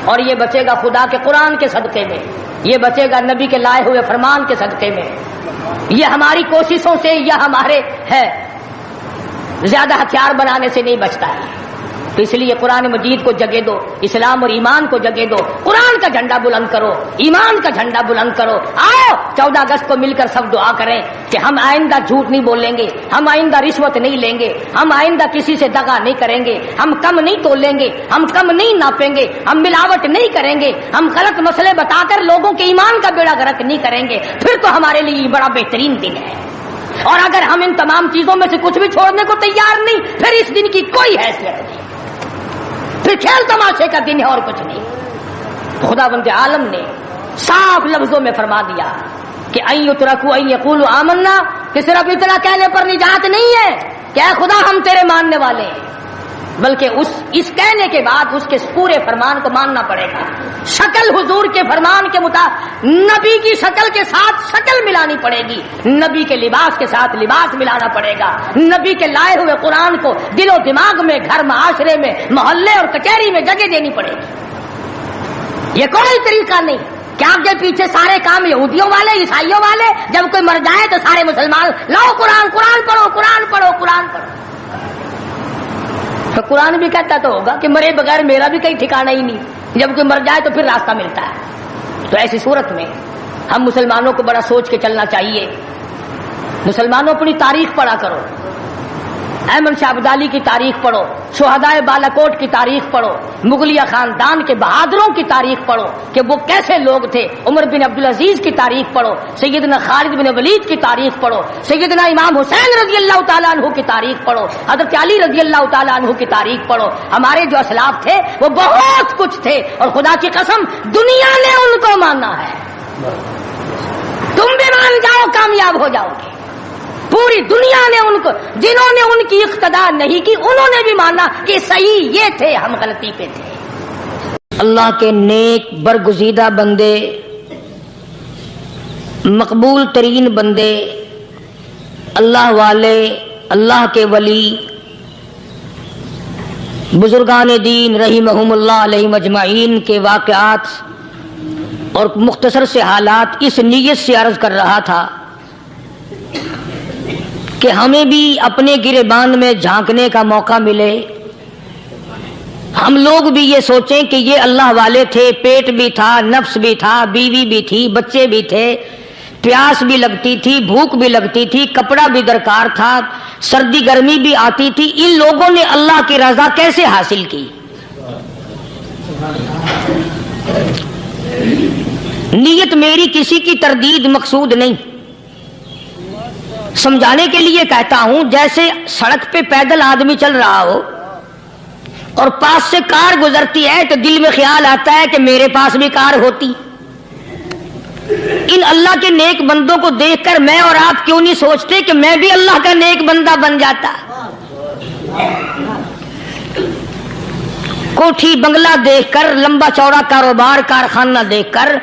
اور یہ بچے گا خدا کے قرآن کے صدقے میں، یہ بچے گا نبی کے لائے ہوئے فرمان کے صدقے میں، یہ ہماری کوششوں سے یا ہمارے ہے زیادہ ہتھیار بنانے سے نہیں بچتا ہے۔ تو اس لیے قرآن مجید کو جگہ دو، اسلام اور ایمان کو جگہ دو، قرآن کا جھنڈا بلند کرو، ایمان کا جھنڈا بلند کرو۔ آؤ 14 اگست کو مل کر سب دعا کریں کہ ہم آئندہ جھوٹ نہیں بولیں گے، ہم آئندہ رشوت نہیں لیں گے، ہم آئندہ کسی سے دغا نہیں کریں گے، ہم کم نہیں تولیں گے، ہم کم نہیں ناپیں گے، ہم ملاوٹ نہیں کریں گے، ہم غلط مسئلے بتا کر لوگوں کے ایمان کا بیڑا غرق نہیں کریں گے۔ پھر تو ہمارے لیے یہ بڑا بہترین دن ہے۔ اور اگر ہم ان تمام چیزوں میں سے کچھ بھی چھوڑنے کو تیار نہیں، پھر اس دن کی کوئی حیثیت نہیں، پھر کھیل تماشے کا دن ہے اور کچھ نہیں۔ خدا بند عالم نے صاف لفظوں میں فرما دیا کہ ان یترکوا ان یقولوا آمنا، کہ صرف اتنا کہنے پر نجات نہیں ہے کہ اے خدا ہم تیرے ماننے والے ہیں، بلکہ اس کہنے کے بعد اس کے پورے فرمان کو ماننا پڑے گا۔ شکل حضور کے فرمان کے مطابق نبی کی شکل کے ساتھ شکل ملانی پڑے گی، نبی کے لباس کے ساتھ لباس ملانا پڑے گا، نبی کے لائے ہوئے قرآن کو دل و دماغ میں، گھر معاشرے میں، محلے اور کچہری میں جگہ دینی پڑے گی۔ یہ کوئی طریقہ نہیں کہ آپ کے پیچھے سارے کام یہودیوں والے، عیسائیوں والے، جب کوئی مر جائے تو سارے مسلمان لاؤ قرآن پڑھو، قرآن پڑھو، قرآن پڑھو۔ تو قرآن بھی کہتا تو ہوگا کہ مرے بغیر میرا بھی کہیں ٹھکانہ ہی نہیں، جب کوئی مر جائے تو پھر راستہ ملتا ہے۔ تو ایسی صورت میں ہم مسلمانوں کو بڑا سوچ کے چلنا چاہیے۔ مسلمانوں اپنی تاریخ پڑھا کرو، احمد شاہ ابدالی کی تاریخ پڑھو، شہدائے بالاکوٹ کی تاریخ پڑھو، مغلیہ خاندان کے بہادروں کی تاریخ پڑھو کہ وہ کیسے لوگ تھے، عمر بن عبدالعزیز کی تاریخ پڑھو، سیدنا خالد بن ولید کی تاریخ پڑھو، سیدنا امام حسین رضی اللہ تعالیٰ عنہ کی تاریخ پڑھو، حضرت علی رضی اللہ تعالیٰ عنہ کی تاریخ پڑھو۔ ہمارے جو اسلاف تھے وہ بہت کچھ تھے، اور خدا کی قسم دنیا نے ان کو مانا ہے۔ تم بھی مان جاؤ کامیاب ہو جاؤ گے۔ پوری دنیا نے ان کو، جنہوں نے ان کی اقتداء نہیں کی انہوں نے بھی مانا کہ صحیح یہ تھے، ہم غلطی پہ تھے۔ اللہ کے نیک برگزیدہ بندے، مقبول ترین بندے، اللہ والے، اللہ کے ولی، بزرگان دین رحمہم اللہ علیہم اجمعین کے واقعات اور مختصر سے حالات اس نیت سے عرض کر رہا تھا کہ ہمیں بھی اپنے گریبان میں جھانکنے کا موقع ملے ہم لوگ بھی یہ سوچیں کہ یہ اللہ والے تھے، پیٹ بھی تھا، نفس بھی تھا، بیوی بھی تھی، بچے بھی تھے، پیاس بھی لگتی تھی، بھوک بھی لگتی تھی، کپڑا بھی درکار تھا، سردی گرمی بھی آتی تھی، ان لوگوں نے اللہ کی رضا کیسے حاصل کی؟ نیت میری کسی کی تردید مقصود نہیں، سمجھانے کے لیے کہتا ہوں، جیسے سڑک پہ پیدل آدمی چل رہا ہو اور پاس سے کار گزرتی ہے تو دل میں خیال آتا ہے کہ میرے پاس بھی کار ہوتی۔ ان اللہ کے نیک بندوں کو دیکھ کر میں اور آپ کیوں نہیں سوچتے کہ میں بھی اللہ کا نیک بندہ بن جاتا؟ کوٹھی بنگلہ دیکھ کر، لمبا چوڑا کاروبار کارخانہ دیکھ کر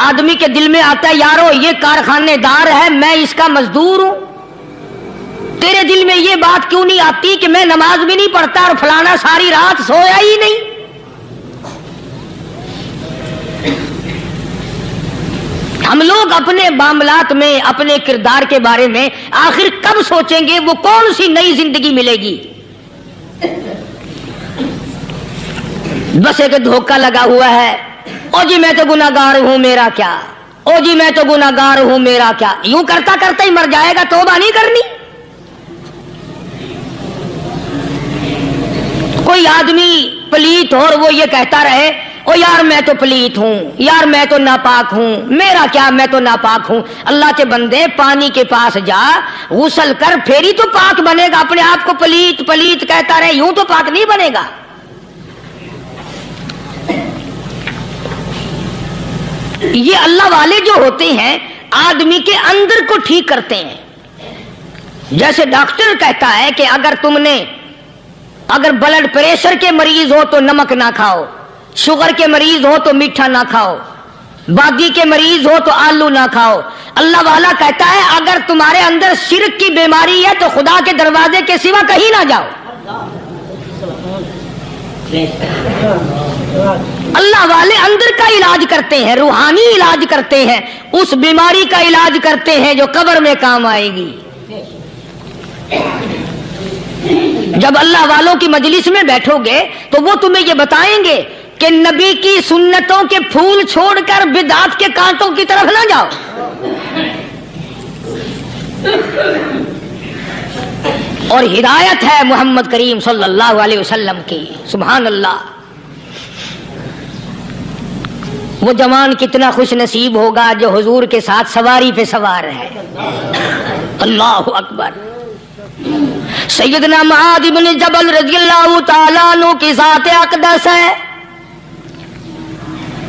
آدمی کے دل میں آتا ہے یارو یہ کارخانے دار ہے، میں اس کا مزدور ہوں۔ تیرے دل میں یہ بات کیوں نہیں آتی کہ میں نماز بھی نہیں پڑھتا اور فلانا ساری رات سویا ہی نہیں؟ ہم لوگ اپنے معاملات میں، اپنے کردار کے بارے میں آخر کب سوچیں گے؟ وہ کون سی نئی زندگی ملے گی؟ بس ایک دھوکہ لگا ہوا ہے، او جی میں تو گناہگار ہوں میرا کیا، او جی میں تو گناہگار ہوں میرا کیا، یوں کرتا کرتا ہی مر جائے گا، توبہ نہیں کرنی۔ کوئی آدمی پلیت ہو اور وہ یہ کہتا رہے او یار میں تو پلیت ہوں، یار میں تو ناپاک ہوں، میرا کیا میں تو ناپاک ہوں۔ اللہ کے بندے پانی کے پاس جا، غسل کر، پھر ہی تو پاک بنے گا۔ اپنے آپ کو پلیت پلیت کہتا رہے، یوں تو پاک نہیں بنے گا۔ یہ اللہ والے جو ہوتے ہیں آدمی کے اندر کو ٹھیک کرتے ہیں۔ جیسے ڈاکٹر کہتا ہے کہ اگر بلڈ پریشر کے مریض ہو تو نمک نہ کھاؤ، شوگر کے مریض ہو تو میٹھا نہ کھاؤ، باغی کے مریض ہو تو آلو نہ کھاؤ۔ اللہ والا کہتا ہے اگر تمہارے اندر شرک کی بیماری ہے تو خدا کے دروازے کے سوا کہیں نہ جاؤ۔ اللہ والے اندر کا علاج کرتے ہیں، روحانی علاج کرتے ہیں، اس بیماری کا علاج کرتے ہیں جو قبر میں کام آئے گی۔ جب اللہ والوں کی مجلس میں بیٹھو گے تو وہ تمہیں یہ بتائیں گے کہ نبی کی سنتوں کے پھول چھوڑ کر بدعت کے کانٹوں کی طرف نہ جاؤ۔ اور ہدایت ہے محمد کریم صلی اللہ علیہ وسلم کی، سبحان اللہ۔ وہ جوان کتنا خوش نصیب ہوگا جو حضور کے ساتھ سواری پہ سوار ہے۔ اللہ اکبر۔ سیدنا معاذ بن جبل رضی اللہ تعالیٰ عنہ کی ذات اقدس ہے،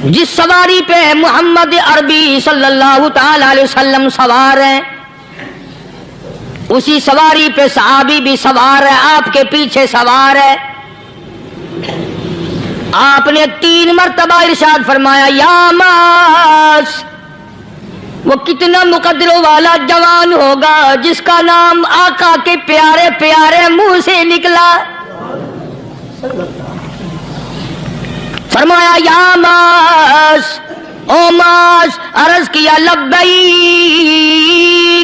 جس سواری پہ محمد عربی صلی اللہ تعالی علیہ وسلم سوار ہیں، اسی سواری پہ صحابی بھی سوار ہے، آپ کے پیچھے سوار ہے۔ آپ نے 3 مرتبہ ارشاد فرمایا یا معاذ۔ وہ کتنا مقدروں والا جوان ہوگا جس کا نام آقا کے پیارے پیارے منہ سے نکلا۔ فرمایا یا معاذ، او معاذ، عرض کیا لبیک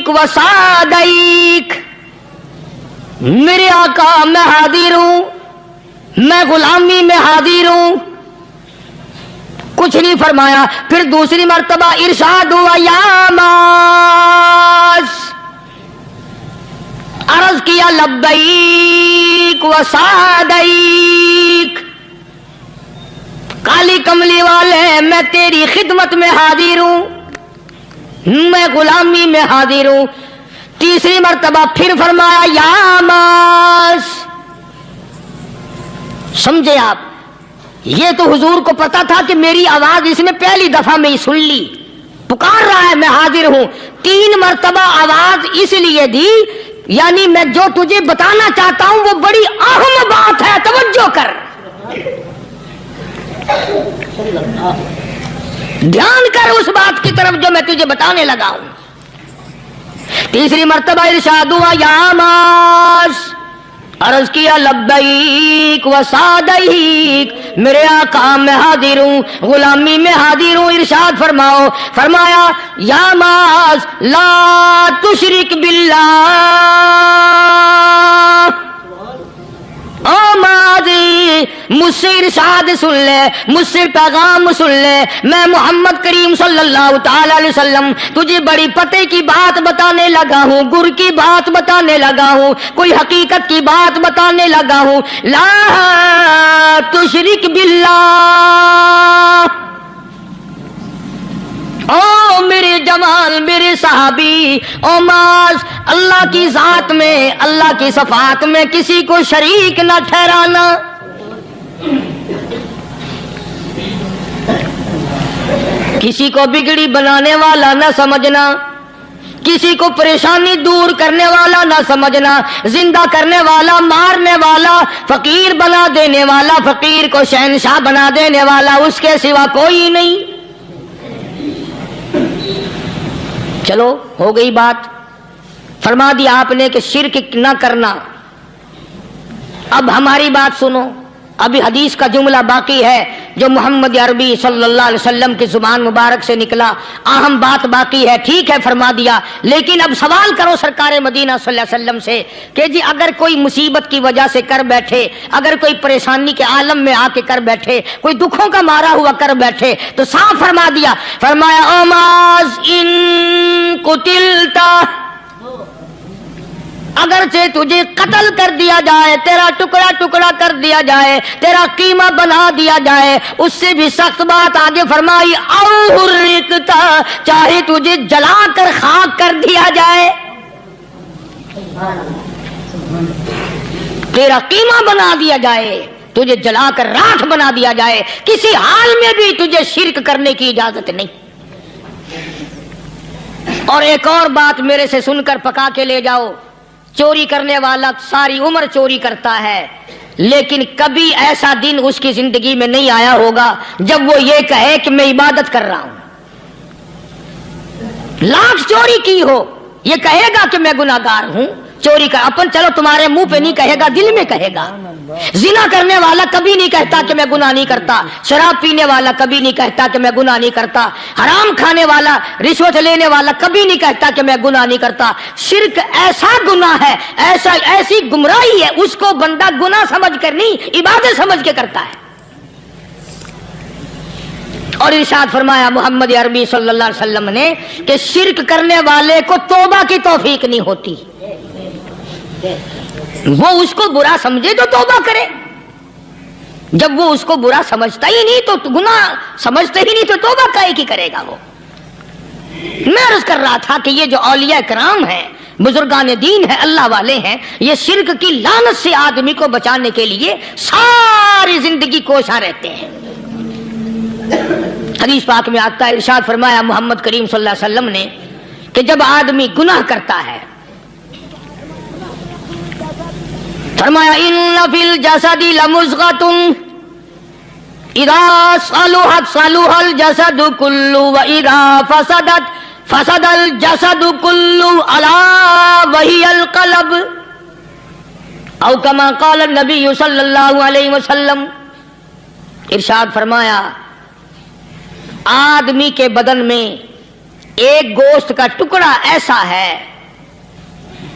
و سعدیک، میرے آقا میں حاضر ہوں، میں غلامی میں حاضر ہوں۔ کچھ نہیں فرمایا، پھر دوسری مرتبہ ارشاد ہوا یا معاذ، عرض کیا لبیک و سعدیک، کالی کملی والے میں تیری خدمت میں حاضر ہوں، میں غلامی میں حاضر ہوں۔ تیسری مرتبہ پھر فرمایا یا معاذ۔ سمجھے آپ؟ یہ تو حضور کو پتا تھا کہ میری آواز اس نے پہلی دفعہ میں ہی سن لی، پکار رہا ہے میں حاضر ہوں۔ 3 مرتبہ آواز اس لیے دی، یعنی میں جو تجھے بتانا چاہتا ہوں وہ بڑی اہم بات ہے، توجہ کر، دھیان کر اس بات کی طرف جو میں تجھے بتانے لگا ہوں۔ تیسری مرتبہ ارشاد ہوا یا معاذ، عرض کیا لبیک و سعدیک، میرے آقا میں حاضر ہوں، غلامی میں حاضر ہوں۔ ارشاد فرماؤ، فرمایا یا معاذ لا تشرک باللہ، او ماضی مجھ سے ارشاد سن لے، مجھ سے پیغام سن لے، میں محمد کریم صلی اللہ تعالی علیہ وسلم تجھے بڑی پتے کی بات بتانے لگا ہوں، گر کی بات بتانے لگا ہوں، کوئی حقیقت کی بات بتانے لگا ہوں۔ لا تشرک باللہ، او میرے جمال، میرے صحابی، او ماز، اللہ کی ذات میں، اللہ کی صفات میں کسی کو شریک نہ ٹھہرانا۔ کسی کو بگڑی بنانے والا نہ سمجھنا، کسی کو پریشانی دور کرنے والا نہ سمجھنا، زندہ کرنے والا، مارنے والا، فقیر بنا دینے والا، فقیر کو شہنشاہ بنا دینے والا اس کے سوا کوئی نہیں۔ چلو ہو گئی بات، فرما دیا آپ نے کہ شرک نہ کرنا۔ اب ہماری بات سنو، ابھی حدیث کا جملہ باقی ہے جو محمد عربی صلی اللہ علیہ وسلم کی زبان مبارک سے نکلا، اہم بات باقی ہے۔ ٹھیک ہے فرما دیا، لیکن اب سوال کرو سرکار مدینہ صلی اللہ علیہ وسلم سے کہ جی اگر کوئی مصیبت کی وجہ سے کر بیٹھے، اگر کوئی پریشانی کے عالم میں آ کے کر بیٹھے، کوئی دکھوں کا مارا ہوا کر بیٹھے، تو صاف فرما دیا، فرمایا او ماز ان قتلتا، اگرچہ تجھے قتل کر دیا جائے، تیرا ٹکڑا ٹکڑا کر دیا جائے، تیرا قیمہ بنا دیا جائے، اس سے بھی سخت بات آگے فرمائی، او حرقتا، چاہے تجھے جلا کر خاک کر دیا جائے، تیرا قیمہ بنا دیا جائے، تجھے جلا کر راکھ بنا دیا جائے، کسی حال میں بھی تجھے شرک کرنے کی اجازت نہیں۔ اور ایک اور بات میرے سے سن کر پکا کے لے جاؤ، چوری کرنے والا ساری عمر چوری کرتا ہے، لیکن کبھی ایسا دن اس کی زندگی میں نہیں آیا ہوگا جب وہ یہ کہے کہ میں عبادت کر رہا ہوں۔ لاکھ چوری کی ہو، یہ کہے گا کہ میں گناہگار ہوں، چوری کا اپن چلو تمہارے منہ پہ نہیں کہے گا، دل میں کہے گا۔ زنا کرنے والا کبھی نہیں کہتا کہ میں گناہ نہیں کرتا، شراب پینے والا کبھی نہیں کہتا کہ میں گناہ نہیں کرتا، حرام کھانے والا، رشوت لینے والا کبھی نہیں کہتا کہ میں گناہ نہیں کرتا۔ شرک ایسا گناہ ہے، ایسی گمراہی ہے، اس کو بندہ گناہ سمجھ کر نہیں، عبادت سمجھ کے کرتا ہے۔ اور ارشاد فرمایا محمد عربی صلی اللہ علیہ وسلم نے کہ شرک کرنے والے کو توبہ کی توفیق نہیں ہوتی، وہ اس کو برا سمجھے تو توبہ کرے، جب وہ اس کو برا سمجھتا ہی نہیں تو گناہ سمجھتے ہی نہیں تو توبہ کائے کی کرے گا وہ۔ میں عرض کر رہا تھا کہ یہ جو اولیاء کرام ہیں، بزرگان دین ہیں، اللہ والے ہیں، یہ شرک کی لعنت سے آدمی کو بچانے کے لیے ساری زندگی کوشاں رہتے ہیں۔ حدیث پاک میں آتا ہے، ارشاد فرمایا محمد کریم صلی اللہ علیہ وسلم نے کہ جب آدمی گناہ کرتا ہے، فرمایا ان فی الجسد لمضغۃ اذا صلحت صلح الجسد كله واذا فسدت فسد الجسد كله الا وهي القلب، او كما قال النبي صلی اللہ علیہ وسلم۔ ارشاد فرمایا آدمی کے بدن میں ایک گوشت کا ٹکڑا ایسا ہے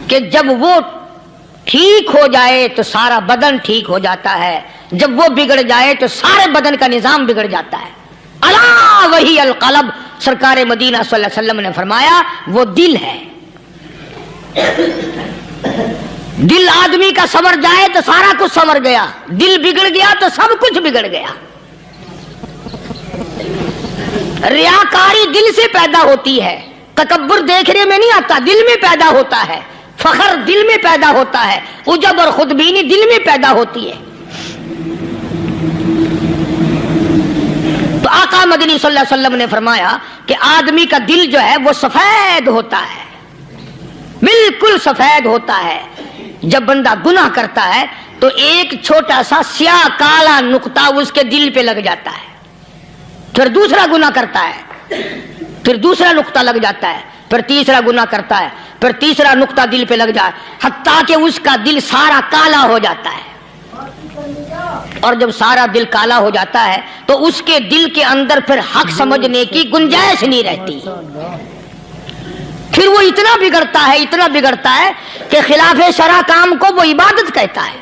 کہ جب وہ ٹھیک ہو جائے تو سارا بدن ٹھیک ہو جاتا ہے، جب وہ بگڑ جائے تو سارے بدن کا نظام بگڑ جاتا ہے۔ الا وہی القلب، سرکار مدینہ صلی اللہ علیہ وسلم نے فرمایا وہ دل ہے۔ دل آدمی کا سنور جائے تو سارا کچھ سنور گیا، دل بگڑ گیا تو سب کچھ بگڑ گیا۔ ریاکاری دل سے پیدا ہوتی ہے، تکبر دیکھنے میں نہیں آتا، دل میں پیدا ہوتا ہے، فخر دل میں پیدا ہوتا ہے، عجب اور خودبینی دل میں پیدا ہوتی ہے۔ تو آقا مدنی صلی اللہ علیہ وسلم نے فرمایا کہ آدمی کا دل جو ہے وہ سفید ہوتا ہے، بالکل سفید ہوتا ہے۔ جب بندہ گناہ کرتا ہے تو ایک چھوٹا سا سیاہ کالا نقطہ اس کے دل پہ لگ جاتا ہے، پھر دوسرا گناہ کرتا ہے، پھر دوسرا نقطہ لگ جاتا ہے، پھر تیسرا گناہ کرتا ہے، پھر تیسرا نقطہ دل پہ لگ جائے، حتیٰ کہ اس کا دل سارا کالا ہو جاتا ہے۔ اور جب سارا دل کالا ہو جاتا ہے تو اس کے دل کے اندر پھر حق سمجھنے کی گنجائش نہیں رہتی، پھر وہ اتنا بگڑتا ہے، اتنا بگڑتا ہے کہ خلاف شرع کام کو وہ عبادت کہتا ہے۔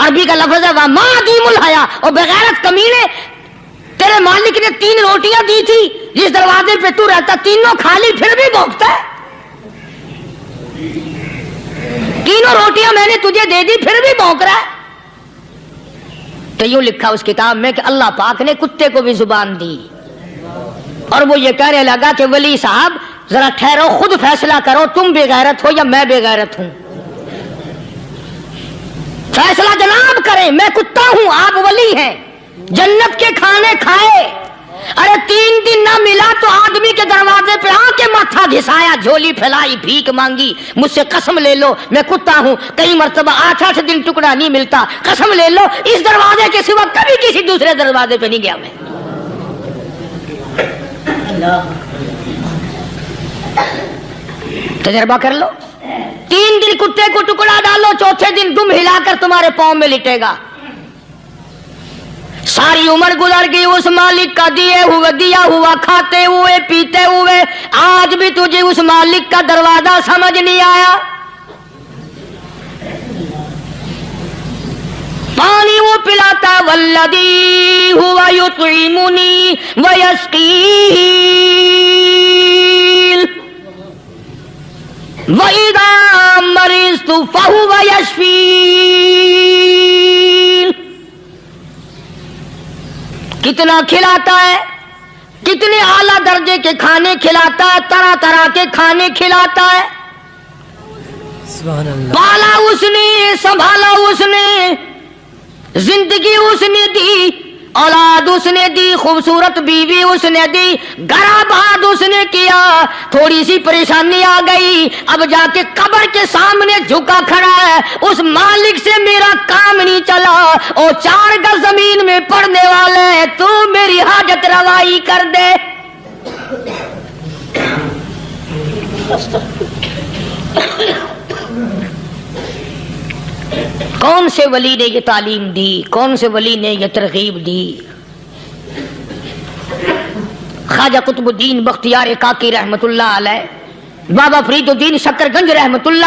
عربی کا لفظ ہے وما عدیم الحیا، اور بغیرت کمینے، تیرے مالک نے 3 روٹیاں دی تھی، جس دروازے پہ تو رہتا تینوں کھالی پھر بھی بھونکتا ہے، 3 روٹیاں میں نے تجھے دے دی پھر بھی بھونک رہا ہے۔ تو یوں لکھا اس کتاب میں کہ اللہ پاک نے کتے کو بھی زبان دی، اور وہ یہ کہنے لگا کہ ولی صاحب ذرا ٹھہرو، خود فیصلہ کرو، تم بے غیرت ہو یا میں بے غیرت ہوں، فیصلہ جناب کریں، میں کتا ہوں آپ ولی ہیں، جنت کے کھانے کھائے، ارے 3 دن نہ ملا تو آدمی کے دروازے پہ آ کے ماتھا گھسایا، جھولی پھیلائی، بھیک مانگی، مجھ سے قسم لے لو میں کتا ہوں، کئی مرتبہ 8 دن ٹکڑا نہیں ملتا، قسم لے لو اس دروازے کے سوا کبھی کسی دوسرے دروازے پہ نہیں گیا میں۔ تجربہ کر لو، 3 دن کتے کو ٹکڑا ڈالو، چوتھے دن دم ہلا کر تمہارے پاؤں میں لٹے گا۔ ساری عمر گزر گئی اس مالک کا دیا ہوا کھاتے ہوئے پیتے ہوئے، آج بھی تجھے اس مالک کا دروازہ سمجھ نہیں آیا۔ پانی وہ پلاتا والذی ہوا یطعمنی ویسقین وَإِذَا مَرِضْتُ فَهُوَ يَشْفِينِ، کتنا کھلاتا ہے، کتنے اعلیٰ درجے کے کھانے کھلاتا ہے، طرح طرح کے کھانے کھلاتا ہے، پالا اس نے، سنبھالا اس نے، زندگی اس نے دی، اولاد اس نے دی، خوبصورت بیوی اس نے دی، گھر آباد اس نے کیا، تھوڑی سی پریشانی آ گئی، اب جا کے قبر کے سامنے جھکا کھڑا ہے، اس مالک سے میرا کام نہیں چلا، اور 4 گز زمین میں پڑنے والے، تو میری حاجت روائی کر دے۔ کون سے ولی نے یہ تعلیم دی، کون سے ولی نے یہ ترغیب دی؟ خواجہ قطب الدین بختیار کاکی رحمت اللہ علیہ، بابا فرید الدین شکر گنج رحمت اللہ